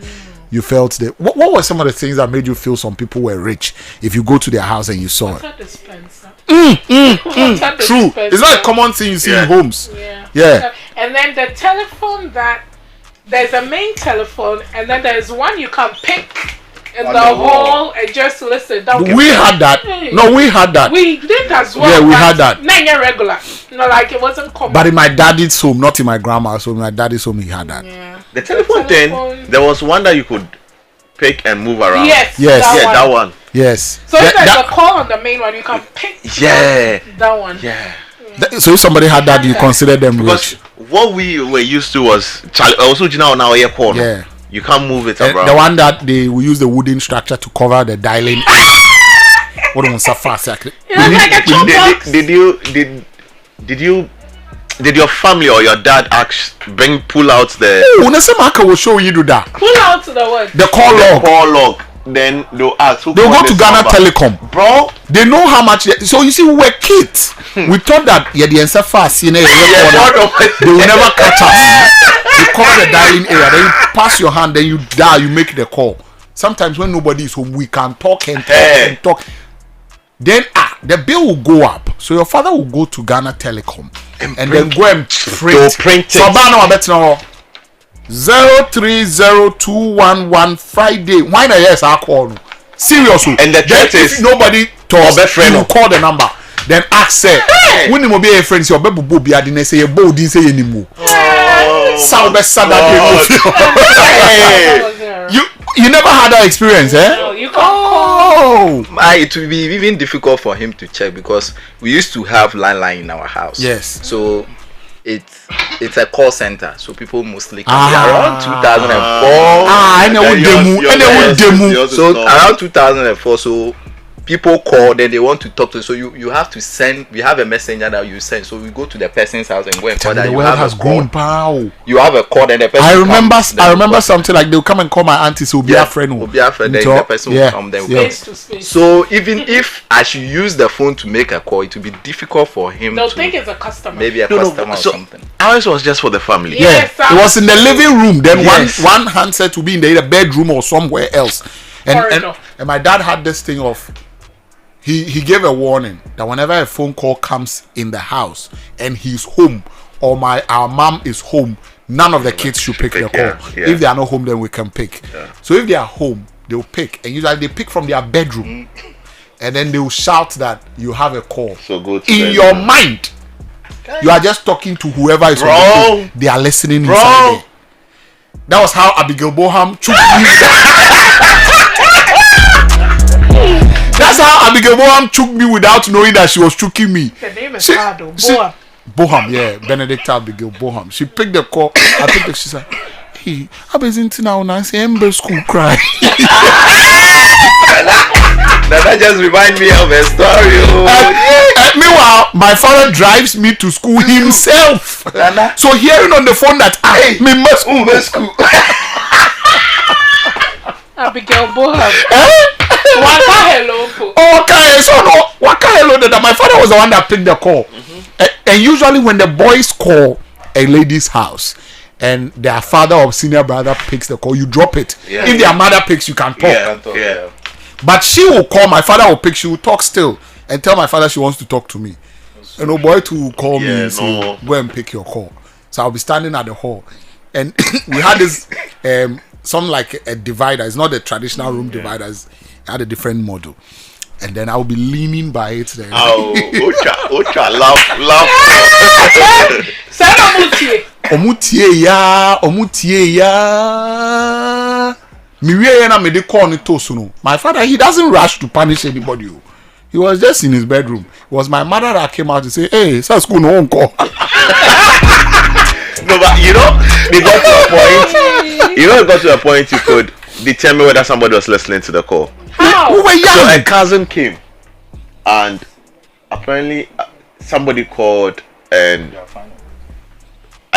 you felt that. What were some of the things that made you feel some people were rich? If you go to their house and you saw it. Water dispenser. True. It's not a common thing you see in homes. Yeah. And then the telephone that there's a main telephone, and then there's one you can pick in the hall and just listen. We had that. No, we had that. We did as well. Yeah, we had that. Not regular. No, like it wasn't common. But in my daddy's home, not in my grandma's home, in my daddy's home, he had that. Yeah. The telephone thing, there was one that you could pick and move around. Yes. That one. Yes. So if there's a call on the main one, you can pick that one. Yeah. So if somebody had that, you consider them Because rich. what we were used to was also now air corner. Yeah. You can't move it around. The one that they will use the wooden structure to cover the dialing. What on fast? It was like a chop box. Did your family or your dad pull out the Unasemaka will show you do that. Pull out the what? The call log. Then they'll ask who They'll go to Ghana Telecom. Bro, they know how much. So you see, we were kids. We thought that the answer fast, they will never catch us. You call the dialing area, then you pass your hand, then you dial, you make the call. Sometimes when nobody is home, we can talk and talk. Then the bill will go up. So your father will go to Ghana Telecom and then go and print it. So I bet now 030211 Friday. Why not? Yes, I call. Seriously. And the truth is, if nobody talks, you call the number. Then ask say, when you be a friend, your baby will be adding say, your boy didn't say anymore. You never had that experience, eh? No, you can't it will be even difficult for him to check because we used to have landline in our house. Yes. So it's a call center, so people mostly come around 2004. So around 2004, so people call, then they want to talk to. So you have to send. We have a messenger that you send. So we go to the person's house and go and call that. The world has grown, pal. You have a call, and the person. I remember something like they'll come and call my auntie. So be a friend. Then the person will come. Then face to face. So even if I should use the phone to make a call, it will be difficult for him. They'll to think it's a customer. Maybe a customer or something. Ours was just for the family. Yes, it was in the living room. Then one handset to be in the bedroom or somewhere else. And my dad had this thing of. He gave a warning that whenever a phone call comes in the house and he's home or our mom is home, none of the kids should pick the call. Yeah. If they are not home, then we can pick. Yeah. So if they are home, they'll pick, and usually they pick from their bedroom, and then they'll shout that you have a call. So go to in your mind. You are just talking to whoever is on the phone. They are listening inside there. That was how Abigail Boham took me. That's how Abigail Boham chooked me without knowing that she was choking me. The name is hard though. Boham. Boham, yeah, Benedict Abigail Boham. She picked the call. I picked it. She said, "Hey, I've been into now and I say Ember school cry." That just remind me of a story. Meanwhile, my father drives me to school himself. So hearing on the phone that me must school. Abigail Boham. Waka hello. Okay, so no, Waka hello. That my father was the one that picked the call. And usually when the boys call a lady's house and their father or senior brother picks the call, you drop it. Yeah. If their mother picks, you can talk. Yeah. But she will call, my father will pick, she will talk still and tell my father she wants to talk to me. And a boy to call me and say, go and pick your call. So I'll be standing at the hall. And we had this, something like a divider. It's not the traditional room divider. It had a different model. And then I'll be leaning by it then. Oh, Ocha, laugh. Omutie ya. Miwe na me de call ni tosu no. My father, he doesn't rush to punish anybody. He was just in his bedroom. It was my mother that came out to say, "Hey, so school no call." No, but you know, it got to a point. You know, it got to a point you could determine whether somebody was listening to the call. How? We were young. So a cousin came, and apparently somebody called and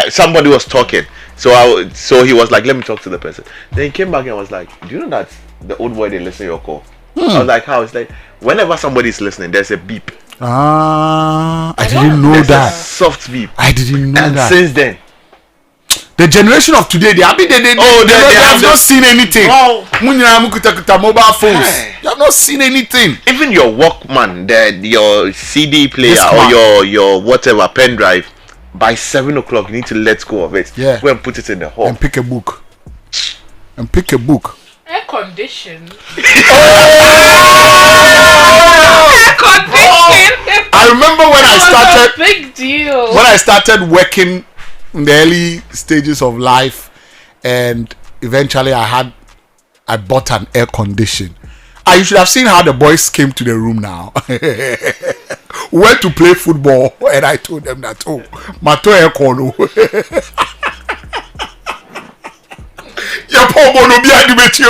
somebody was talking. So he was like, "Let me talk to the person." Then he came back and was like, "Do you know that the old boy didn't listen to your call?" I was like, "How?" It's like whenever somebody is listening, there's a beep. I didn't know There's that. a soft beep. I didn't know And that. since then, The generation of today, they have not seen anything. Mobile phones. They have not seen anything. even your Walkman, your CD player or your whatever pen drive, by 7 o'clock you need to let go of it. Yeah. Go and put it in the hall. And pick a book. Air condition. I remember when I started. Big deal. When I started working in the early stages of life, and eventually I bought an air condition. You should have seen how the boys came to the room now. We went to play football, and I told them that, Mato air con. Ya poor bono be a debate.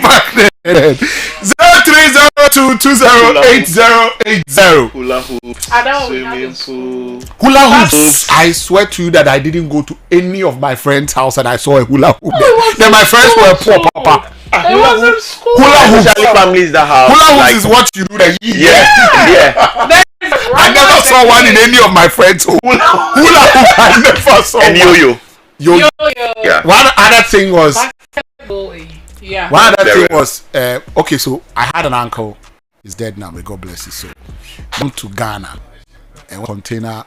Back then. 0302208080. Hula hoops, swimming pool. Hula hoops. I swear to you that I didn't go to any of my friends' house and I saw a hula hoop. Then my friends were poor, Papa. It wasn't school. Hula hoops. Especially families that have Hula hoops like, is what you do. yeah. I never saw one in any of my friends' hula hoop. I never saw And one. yo. Yeah. One other thing was. Yeah. One other thing was, okay, so I had an uncle, he's dead now, may God bless his soul. Come to Ghana and container.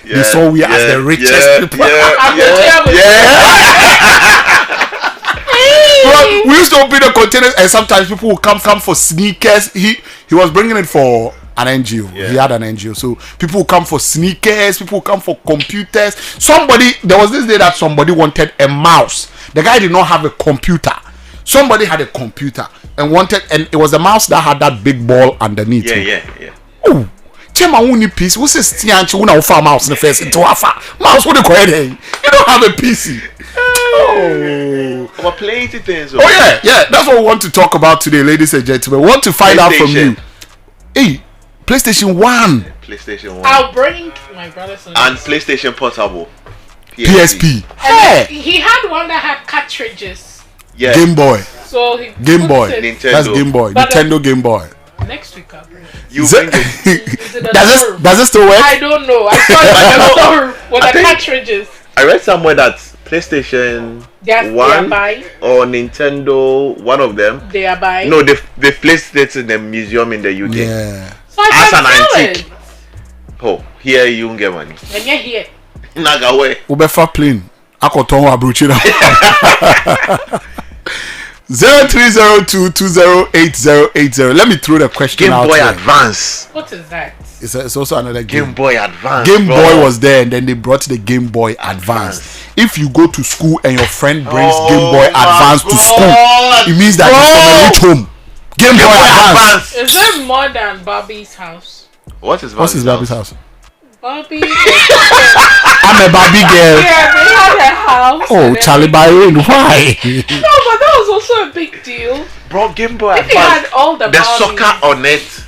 They saw we as the richest people. Well, we used to open the containers and sometimes people would come for sneakers. He was bringing it for an NGO. Yeah. He had an NGO. So people would come for sneakers, people would come for computers. There was this day that somebody wanted a mouse. The guy did not have a computer. Somebody had a computer and it was a mouse that had that big ball underneath. Yeah. Oh, Chema uni PC. What's this tianchi? Una ufa mouse in the face into afa mouse. What do you call it? You don't have a PC. Oh, but plenty things. Oh yeah. That's what we want to talk about today, ladies and gentlemen. We want to find out from you. Hey, PlayStation 1. PlayStation 1. I'll bring my brother's and PlayStation Portable. PSP. Hey. He had one that had cartridges. Yeah. Game Boy. So he Game Boy. Nintendo. That's Game Boy. But Nintendo Game Boy. Next week I'll bring it. You bring it. Does it still work? I don't know. I saw it in the store with the cartridges. I read somewhere that PlayStation 1 or Nintendo, one of them. They are buying. No, they placed it in the museum in the UK. Yeah. So I as can an sell antique. Oh, here you don't get money. And you're here. Nagawe. Ubefa plane. Akoton wa bruchina. 0302208080. Let me throw the question out Game Boy there. Advance. What is that? It's also another game. Game Boy Advance. Game bro. Boy was there, and then they brought the Game Boy Advance. If you go to school and your friend brings Game Boy Advance to school, it means that he's from a rich home. Game Boy Advance. Is there more than Bobby's house? What is What's his Barbie's house? Bobby. I'm a Barbie girl. Yeah, they had a house. Oh, and Charlie Byron, why? No, but that was also a big deal. Bro, Game Boy If he had Advance. all the The Barbies. soccer on it.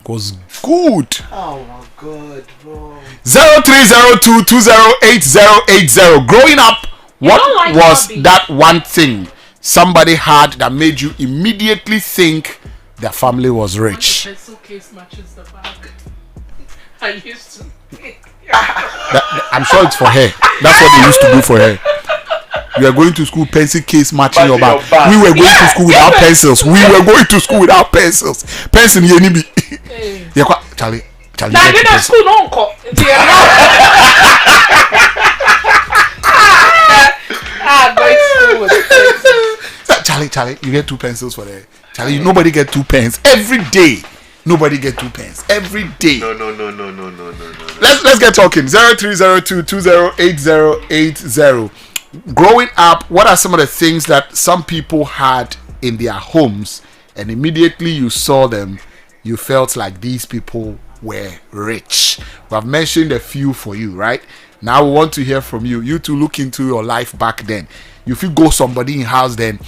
Was good. Oh my god, bro. 0302208080. Growing up, what don't like was Barbie. that one thing somebody had that made you immediately think their family was The rich? pencil case matches the bag. I used to. I'm sure it's for her. That's what they used to do for her. You are going to school, pencil case matching your bag. We were going to school without pencils. We were going to school without pencils. Pencil, you need Charlie. Now, I did at school, no uncle. Going school with pencils. Charlie, you get 2 pencils for that. Charlie, nobody get 2 pens every day. Nobody get 2 pens every day. No. Let's get talking. 0302208080. Growing up, what are some of the things that some people had in their homes, and immediately you saw them, you felt like these people were rich? We have mentioned a few for you, right? Now we want to hear from you. You to look into your life back then. If you go somebody in house, then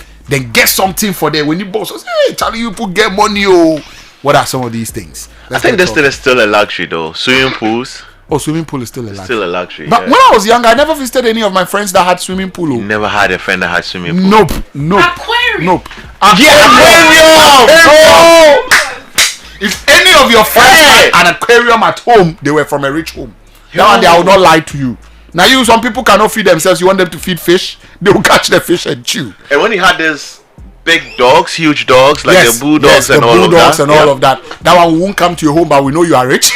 get something for them. When you boss says, hey, Charlie, you put get money, oh. What are some of these things? I think this is still a luxury though. Swimming pools. Oh, swimming pool is still a luxury. Still a luxury. But when I was young, I never visited any of my friends that had swimming pool. Oh. Never had a friend that had swimming pool. Nope. Aquarium. Nope. Aquarium! If any of your friends had an aquarium at home, they were from a rich home. That one, I will not lie to you. Now, some people cannot feed themselves. You want them to feed fish? They will catch the fish and chew. And when you had these big dogs, huge dogs, like Yes, the bulldogs the and all of bulldogs that. and all of that. That one won't come to your home, but we know you are rich.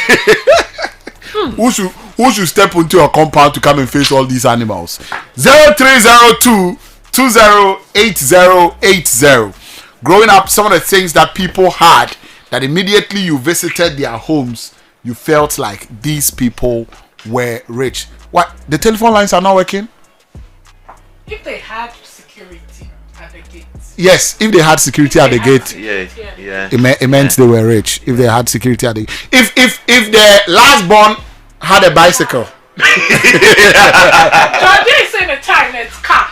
Who should step into your compound to come and face all these animals? 0302208080. Growing up, some of the things that people had that immediately you visited their homes, you felt like these people were rich. What? The telephone lines are not working? If they had security at the gate. Yes, if they had security at the gate, Yeah. it meant they were rich. If they had security at the if the last born had a bicycle. So they say the time it's car.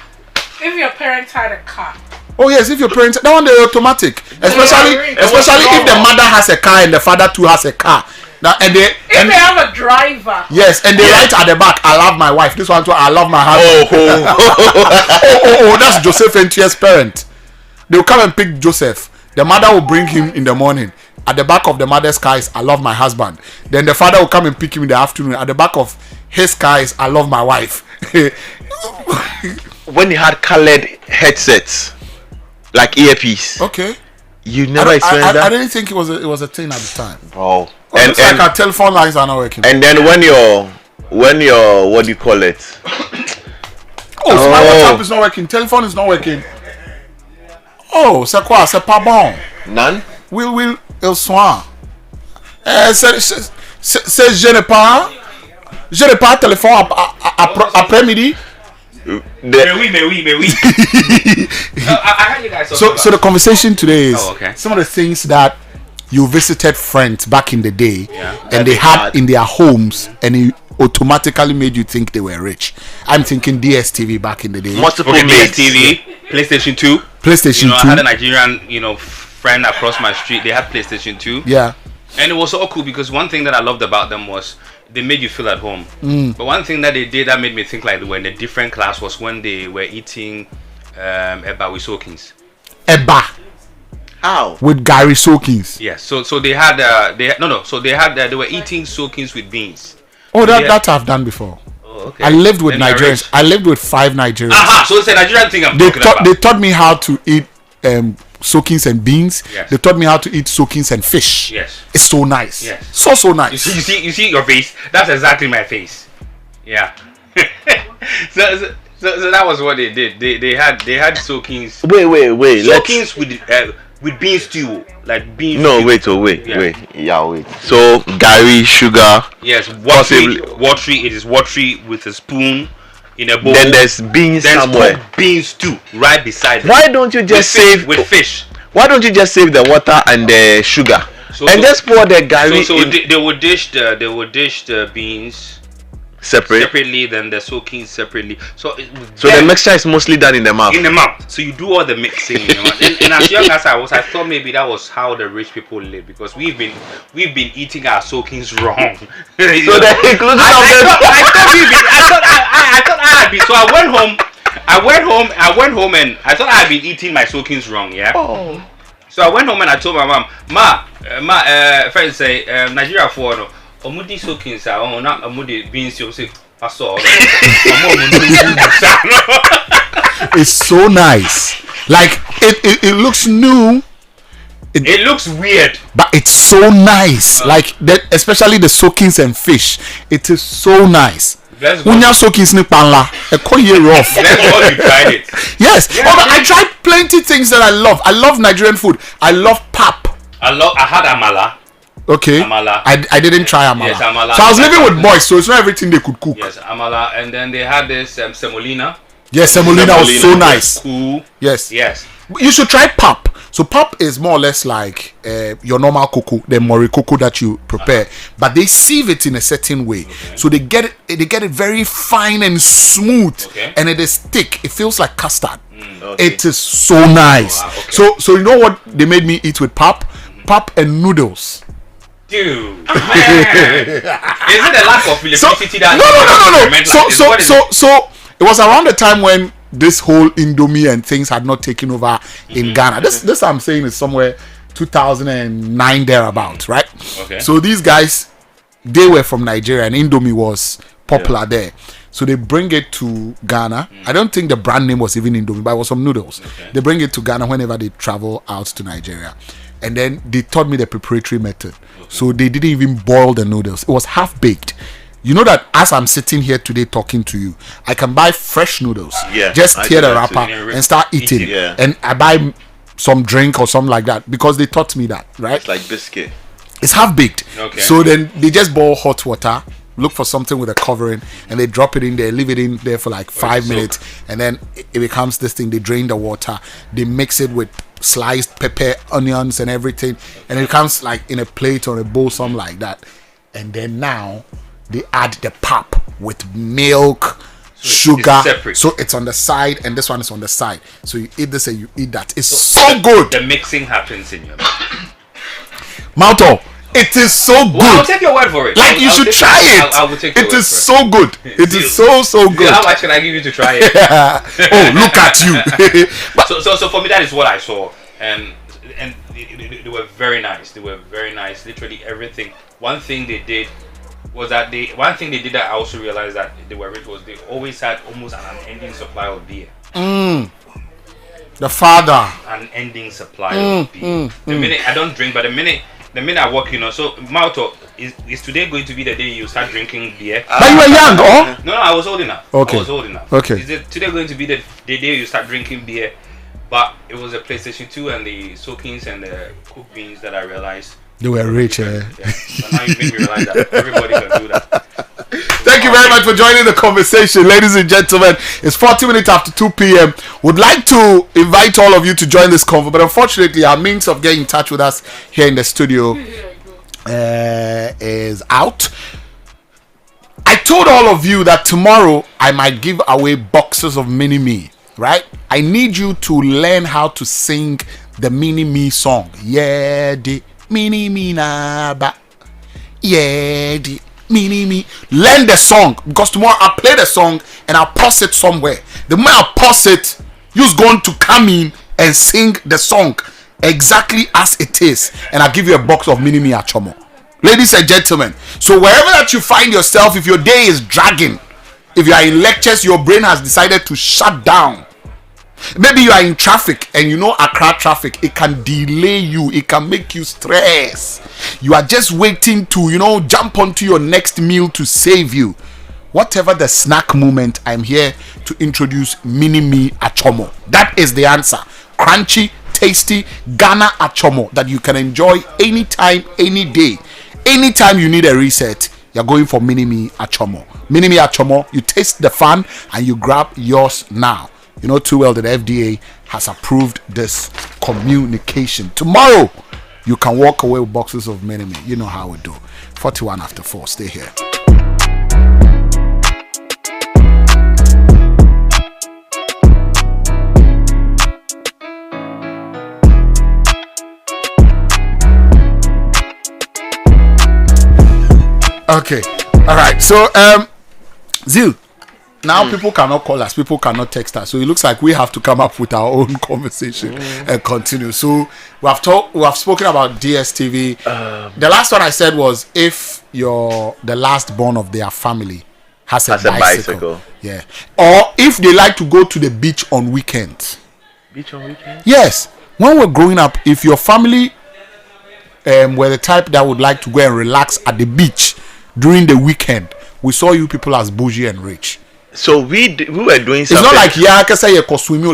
If your parents had a car. Oh yes, if your parents, that one they're automatic. Especially if the mother has a car and the father too has a car. Now and they have a driver. yes, and they write at the back, I love my wife. This one too, I love my husband. Oh, that's Joseph and Tia's parent. They will come and pick Joseph. The mother will bring him in the morning. At the back of the mother's car is I love my husband. Then the father will come and pick him in the afternoon. At the back of his car is I love my wife. When you had colored headsets, like earpiece, Okay. you never experienced I that. didn't think it was a thing at the time. Bro. And it's like our telephone lines are not working. And then when your what do you call it? So my WhatsApp is not working. Telephone is not working. Oh, c'est quoi? C'est pas bon. None? Will il soin. C'est je n'ai pas téléphone après-midi. Mais oui. I heard you guys talking So about the conversation today is okay. some of the things that you visited friends back in the day Yeah. and they had in their homes and it automatically made you think they were rich. I'm thinking DSTV back in the day. Multiple okay, mates. TV, PlayStation 2. PlayStation 2. I had a Nigerian, friend across my street. They had PlayStation 2. Yeah. And it was so cool because one thing that I loved about them was they made you feel at home. But one thing that they did that made me think like they were in a different class was when they were eating eba with soakings. Eba How? with Gary Soakins. Yes. So they were eating soakings with beans. Oh, Yeah. that I've done before. Oh, okay. I lived with Then you are Nigerians. rich. I lived with 5 Nigerians. Aha, so it's a Nigerian thing I'm talking about. They taught me how to eat soakings and beans. Yes. They taught me how to eat soakings and fish. Yes. It's so nice. Yes. So nice. You see your face. That's exactly my face. Yeah. So that was what they did. They had soakings. Wait. Soakings with bean stew, like bean. No, stew. wait. Yeah. Wait. So Gary, sugar. Yes, Possibly. watery. It is watery with a spoon in a bowl. Then there's beans somewhere. Bean stew right beside it. Why don't you just save with fish? Why don't you just save the water and the sugar just pour the Gary? So they would dish the beans separately, then the soaking separately. So the mixture is mostly done in the mouth. So you do all the mixing in the mouth. And as young as I was, I thought maybe that was how the rich people live, because we've been eating our soakings wrong. So the inclusion I thought I had been. So I went home and I thought I had been eating my soakings wrong. Yeah. Oh. So I went home and I told my mom, friends say Nigeria for no. Omudi soakings are not Omudi beans. You say I saw. It's so nice. Like it looks new. It looks weird, but it's so nice. Like that, especially the soakings and fish. It is so nice. When you soakings ni panla, a year rough. That's all you tried it. Yes. Yeah, I tried plenty things that I love. I love Nigerian food. I love pap. I had amala. Okay. Amala. I didn't try amala. Yes, amala. So I was living with boys, so it's not everything they could cook. Yes, amala, and then they had this semolina. Yes, semolina was so nice. Cool. Yes. Yes. You should try pap. So pap is more or less like your normal cocoa, the mori cocoa that you prepare, but they sieve it in a certain way. Okay. So they get it very fine and smooth, and it is thick. It feels like custard. Okay. It is so nice. Oh, wow. Okay. So you know what they made me eat with pap? Pap and noodles. Dude, man. Is it a lack of electricity that? No. So it was around the time when this whole Indomie and things had not taken over in Ghana. This I'm saying is somewhere 2009 thereabouts, right? Okay. So these guys, they were from Nigeria and Indomie was popular there. So they bring it to Ghana. I don't think the brand name was even Indomie, but it was some noodles. Okay. They bring it to Ghana whenever they travel out to Nigeria. And then they taught me the preparatory method. Okay. So they didn't even boil the noodles. It was half baked. You know that as I'm sitting here today talking to you, I can buy fresh noodles. Yeah, just tear the wrapper and start eating. Yeah. And I buy some drink or something like that because they taught me that, right? It's like biscuit. It's half baked. Okay. So then they just boil hot water, look for something with a covering, and they drop it in there, leave it in there for like 5 minutes, and then it becomes this thing. They drain the water, they mix it with sliced pepper, onions, and everything, and it comes like in a plate or a bowl, something like that. And then now they add the pap with milk, sugar. It's so it's on the side, and this one is on the side. So you eat this and you eat that. It's so good. The mixing happens in your mouth. Malto, it is so good. Well, I'll take your word for it. Like you should try it. I will take your word for it. It is so good. It is so good. How much can I give you to try it? Oh, look at you. so for me, that is what I saw, and they were very nice. They were very nice. Literally everything. One thing they did that I also realized that they were rich was they always had almost an unending supply of beer. The father. An ending supply of beer. The minute I don't drink, but the minute I walk, so Malto, is today going to be the day you start drinking beer? But you were young, oh? No, I was old enough. Okay. I was old enough. Okay. Is it today going to be the day you start drinking beer? But it was the PlayStation 2 and the soakings and the cooked beans that I realized. They were rich, So now you make me realize that everybody can do that. Thank you very much for joining the conversation, ladies and gentlemen. It's 40 minutes after 2 p.m. Would like to invite all of you to join this convo, but unfortunately, our means of getting in touch with us here in the studio is out. I told all of you that tomorrow I might give away boxes of Mini Me, right? I need you to learn how to sing the Mini Me song. Yeah, the Mini Me na ba. Yeah, the Mini Me. Learn the song because tomorrow I'll play the song and I'll pause it somewhere. The moment I pause it, you're going to come in and sing the song exactly as it is, and I'll give you a box of Mini Me Achomo. Ladies and gentlemen, so wherever that you find yourself, if your day is dragging, if you are in lectures, your brain has decided to shut down. Maybe you are in traffic and you know Accra traffic, it can delay you, it can make you stress. You are just waiting to, jump onto your next meal to save you. whatever the snack moment, I'm here to introduce mini me achomo. That is the answer. Crunchy, tasty Ghana achomo that you can enjoy anytime, any day. Anytime you need a reset, you're going for mini me achomo. Mini me achomo, you taste the fun and you grab yours now. You know too well that the FDA has approved this communication. Tomorrow, you can walk away with boxes of mini me. You know how we do. 41 after 4. Stay here. Okay, all right. So, Zeal. Now people cannot call us, people cannot text us. So it looks like we have to come up with our own conversation and continue. So we have spoken about DSTV. The last one I said was if the last born of their family has a bicycle. Yeah. Or if they like to go to the beach on weekends. Beach on weekends? Yes. When we're growing up, if your family were the type that would like to go and relax at the beach during the weekend, we saw you people as bougie and rich. So we were doing something. It's not like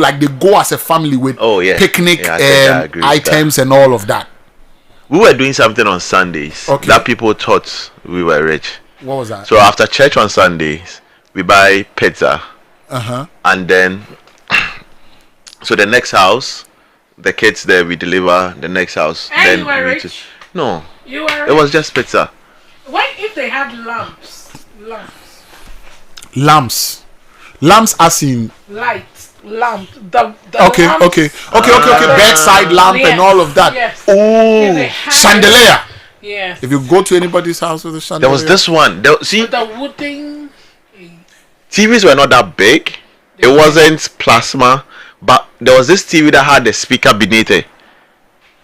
like they go as a family with picnic items and all of that. We were doing something on Sundays that people thought we were rich. What was that? So after church on Sundays, we buy pizza. And then so the next house, the kids there, we deliver the next house. And then you were rich? No. You were rich? It was just pizza. What if they had lamps? Lamps as in lamp. The okay. lamps, Bedside lamp and all of that. Yes. Oh, chandelier. Yes. If you go to anybody's house with a chandelier, there was this one. See, with the wooden TVs were not that big. It wasn't plasma, but there was this TV that had the speaker beneath it.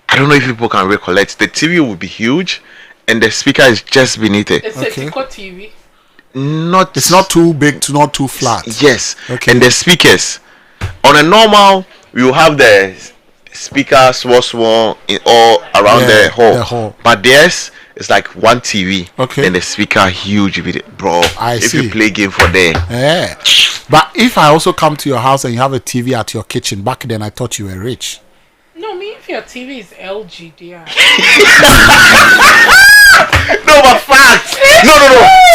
I don't know if people can recollect. The TV would be huge, and the speaker is just beneath it. It's a Tico TV. It's not too big, not too flat. Yes. Okay. And the speakers. On a normal, you have the speaker small in all around the hall. But theirs is like one TV. Okay. And the speaker huge with it, bro. If you play game for them. Yeah. But if I also come to your house and you have a TV at your kitchen, back then I thought you were rich. No, if your TV is LG, dear. No, but facts. No.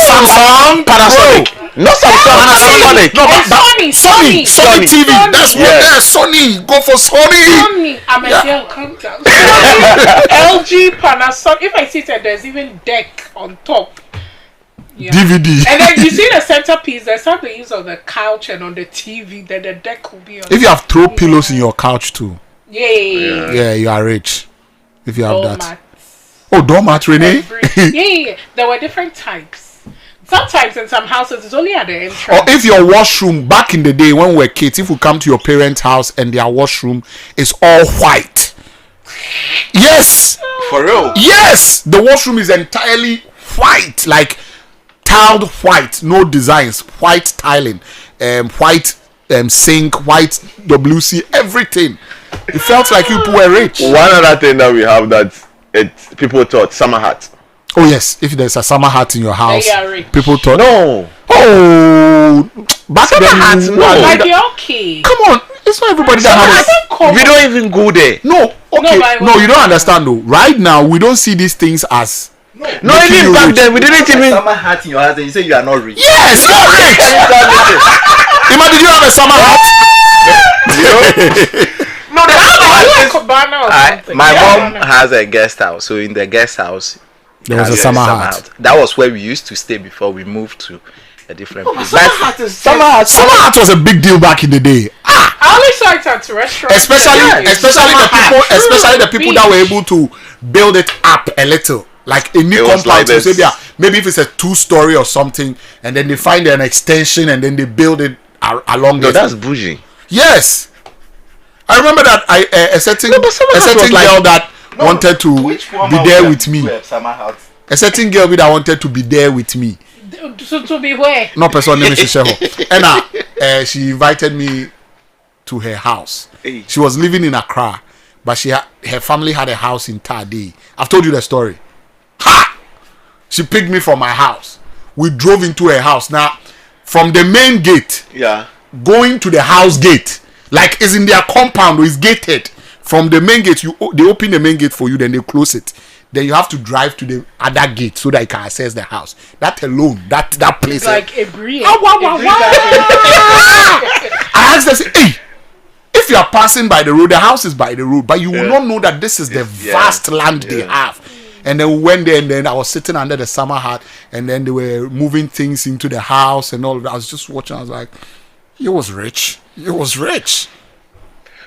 Samsung, Panasonic. Not Samsung, Panasonic. No, but Sony TV. That's what they're Sony. Go for Sony. I'm a girl. Calm down. LG, Panasonic. If I sit there, there's even deck on top. Yeah. DVD. And then you see the centerpiece. There's some they use on the couch and on the TV. Then the deck will be on. If you have throw pillows in your couch too. Yeah, you are rich. If you have that. Mats. Oh, doormat, Renee. Yeah. There were different types. Sometimes in some houses it's only at the entrance. Or if your washroom back in the day when we were kids, if we come to your parents' house and their washroom is all white. Yes. For real? Yes. The washroom is entirely white, like tiled white, no designs, white tiling, white sink, white WC, everything. It felt like you were rich. One other thing that we have that people thought summer hat. Oh yes, if there's a summer hat in your house, people thought no. Oh, back summer then, hats, no. Like the okay. Come on, it's not everybody that has. We don't even go there. No, okay, no, you don't understand though. Right now, we don't see these things as. No, even back then, we didn't even. Summer hat in your house, and you say you are not rich. Yes, you're rich. Ima, did you have a summer hat? No, my mom has a guest house, so in the guest house there was a summer hat. That was where we used to stay before we moved to a different place. Summer hat was a big deal back in the day. I only saw it at restaurants. Especially the people that were able to build it up a little. Like a new compound, like so maybe if it's a 2-story or something, and then they find an extension and then they build it along. No, that's bougie. Yes, I remember that a certain girl that wanted to be there with me. A certain girl that wanted to be there with me. So to be where? No person named and she invited me to her house. She was living in Accra, but her family had a house in Tade. I've told you the story. Ha! She picked me from my house. We drove into her house. Now, from the main gate going to the house gate, like is in their compound or is gated. From the main gate, they open the main gate for you, then they close it. Then you have to drive to the other gate so that you can access the house. That alone, that place. It's like a breed. I asked them, hey, if you are passing by the road, the house is by the road, but you will not know that this is the vast land they have. And then we went there, and then I was sitting under the summer hat, and then they were moving things into the house and all of that. I was just watching. I was like, he was rich. He was rich.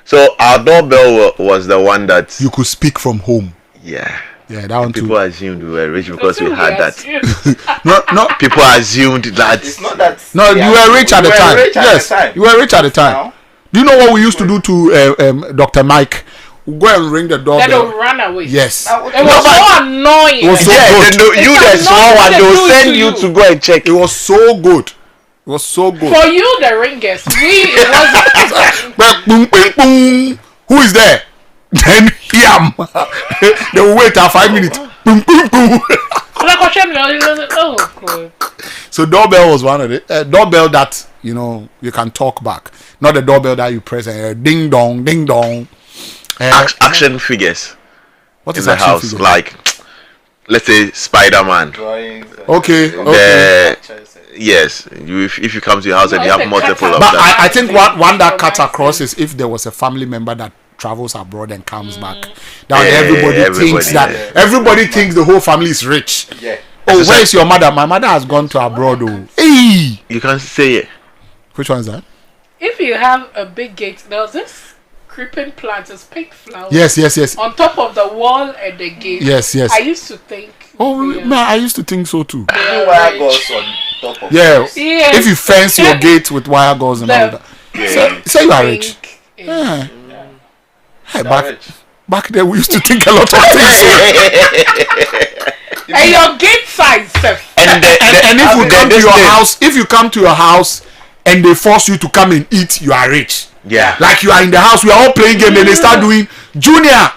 So our doorbell was the one that you could speak from home. Yeah, that one too. People assumed we were rich because we had that. No. People assumed that. It's not that. No, you were rich at the time. Yes, you were rich at the time. No. Do you know what we used to do to Dr. Mike? We go and ring the doorbell. Then they'll run away. Yes. It was so annoying. It was so good. You the small one, they'll send you to go and check. It was so good. It was so good. For you, the ringers, it wasn't. Boom, boom, boom. Who is there? Then yam. They will wait 5 minutes. Boom, boom, boom. Oh, good. So doorbell was one of the doorbell that you can talk back. Not the doorbell that you press and ding dong, ding dong. Action figures. What is in the action house? figure? Like, let's say Spider-Man. Drawings. Okay. Yes, if you come to your house and you have multiple of But them. I think one that cuts across is if there was a family member that travels abroad and comes back. Now everybody thinks that everybody thinks the whole family is rich. Yeah. Oh, where is your mother? My mother has gone to abroad. Oh, hey. You can't say it. Which one is that? If you have a big gate, there's this creeping plant, it's pink flowers. Yes. On top of the wall and the gate. Yes. I used to think. Oh, man, I used to think so too. Wire gauze on top of Yes. Yes. If you fence your gate with wire gauze and all that. Say you are rich. Yeah. Hey, back then we used to think a lot of things. And your gate size, and if you come to your house and they force you to come and eat, you are rich. Yeah. Like you are in the house, we are all playing game, and they start doing Junior,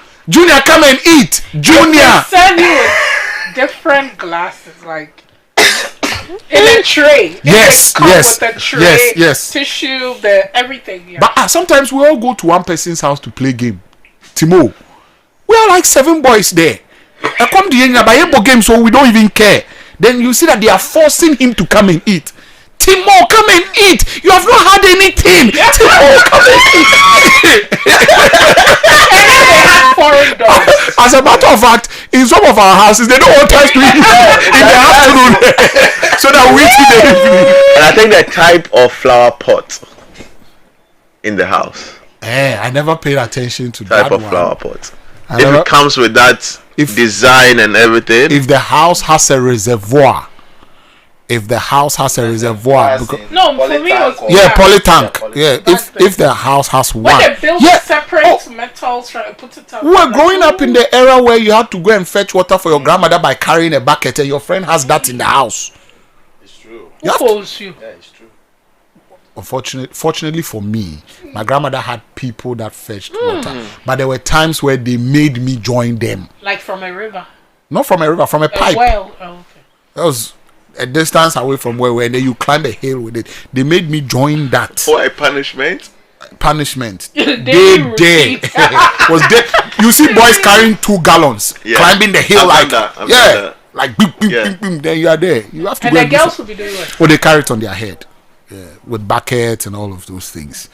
come and eat. Junior. Send you with different glasses, like in a tray. Yes. With the tray, yes. Tissue, everything. Yeah. But sometimes we all go to one person's house to play game. Timo, we are like 7 boys there. I come to the game, so we don't even care. Then you see that they are forcing him to come and eat. Timo, come and eat. You have not had anything. Timo, come and eat. And then they have foreign dogs. As a matter of fact, in some of our houses, they don't want us to eat in the afternoon, so that we eat in the evening. And I think the type of flower pot in the house. I never paid attention to Type that of one. flower pot. If it comes with that design and everything. If the house has a reservoir. Because, No, for me it was polytank. Yeah, if the house has one. when they build separate metals, try to put it up. We were growing up in the era where you had to go and fetch water for your grandmother by carrying a bucket, and your friend has that in the house. It's true. Who calls you? Yeah, it's true. Fortunately for me, my grandmother had people that fetched water, but there were times where they made me join them. Like from a river. Not from a river, from a pipe. Well, okay. That was a distance away from where we were, and then you climb a hill with it. They made me join that. For a punishment? They was there. You see boys carrying 2 gallons, climbing the hill like beep, beep, beep, beep. Then you are there. You have to. And the girls will be doing what? Oh, they carry it on their head, with buckets and all of those things.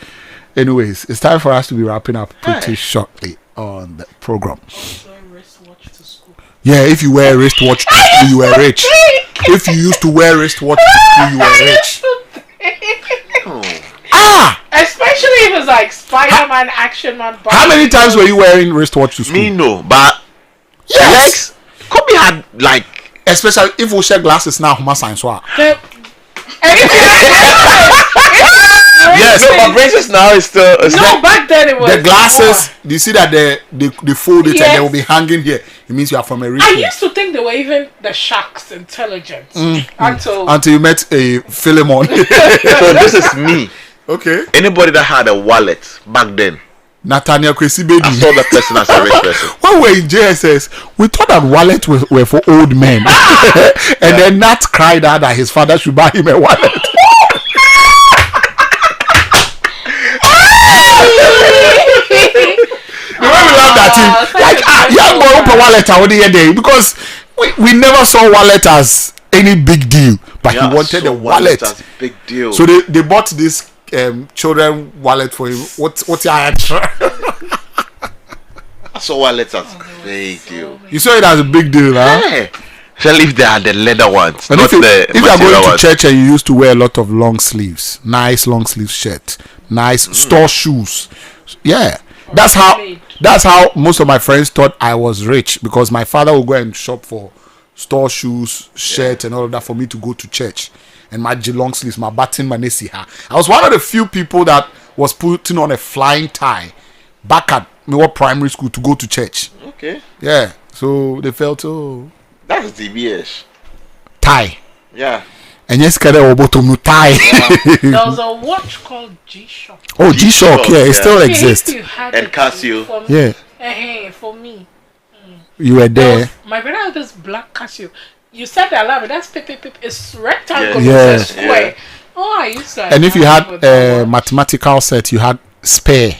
Anyways, it's time for us to be wrapping up pretty shortly on the program. Yeah, if you wear a wristwatch to school, you were rich. If you used to wear a wristwatch to school, you were rich. Especially if it's like Spider-Man, Action Man. How many times were you wearing wristwatch to school? Me no, but yes. Kobe had like, especially if we share glasses now, Huma Science. Yes, no, but braces now is still. Back then it was. The glasses, do you see that they fold it and they will be hanging here? It means you are from a rich. I used to think they were even the sharks intelligent until you met a Philemon. So this is me. Okay. Anybody that had a wallet back then. Nathaniel Kwesi Baby. I saw the person as a rich person. When we were in JSS, we thought that wallets were for old men. And then Nat cried out that his father should buy him a wallet. young boy open wallet out there because we never saw wallet as any big deal, but he wanted a wallet as a big deal. So they bought this children wallet for him. What's your answer? I saw wallet as a big deal. You saw it as a big deal, huh? Yeah. Especially if they are the leather ones, and not if you are going ones. to church and you used to wear a lot of long sleeves, nice long sleeve shirt, nice store shoes, yeah, that's how most of my friends thought I was rich, because my father would go and shop for store shoes, shirt, and all of that for me to go to church, and my long sleeves, my button, my nesiha. I was one of the few people that was putting on a flying tie back at my primary school to go to church. Okay. Yeah, so they felt that's DBS. Tie. Yeah. And yes, tie. There was a watch called G-Shock. Oh, G-Shock, yeah, it still exists. And Casio. Yeah. For me. You were there. My brother had this black Casio. You said the alarm, that's pip. It's rectangle, Yes. it's square. Oh, I used to. And if you had a mathematical set, you had spare.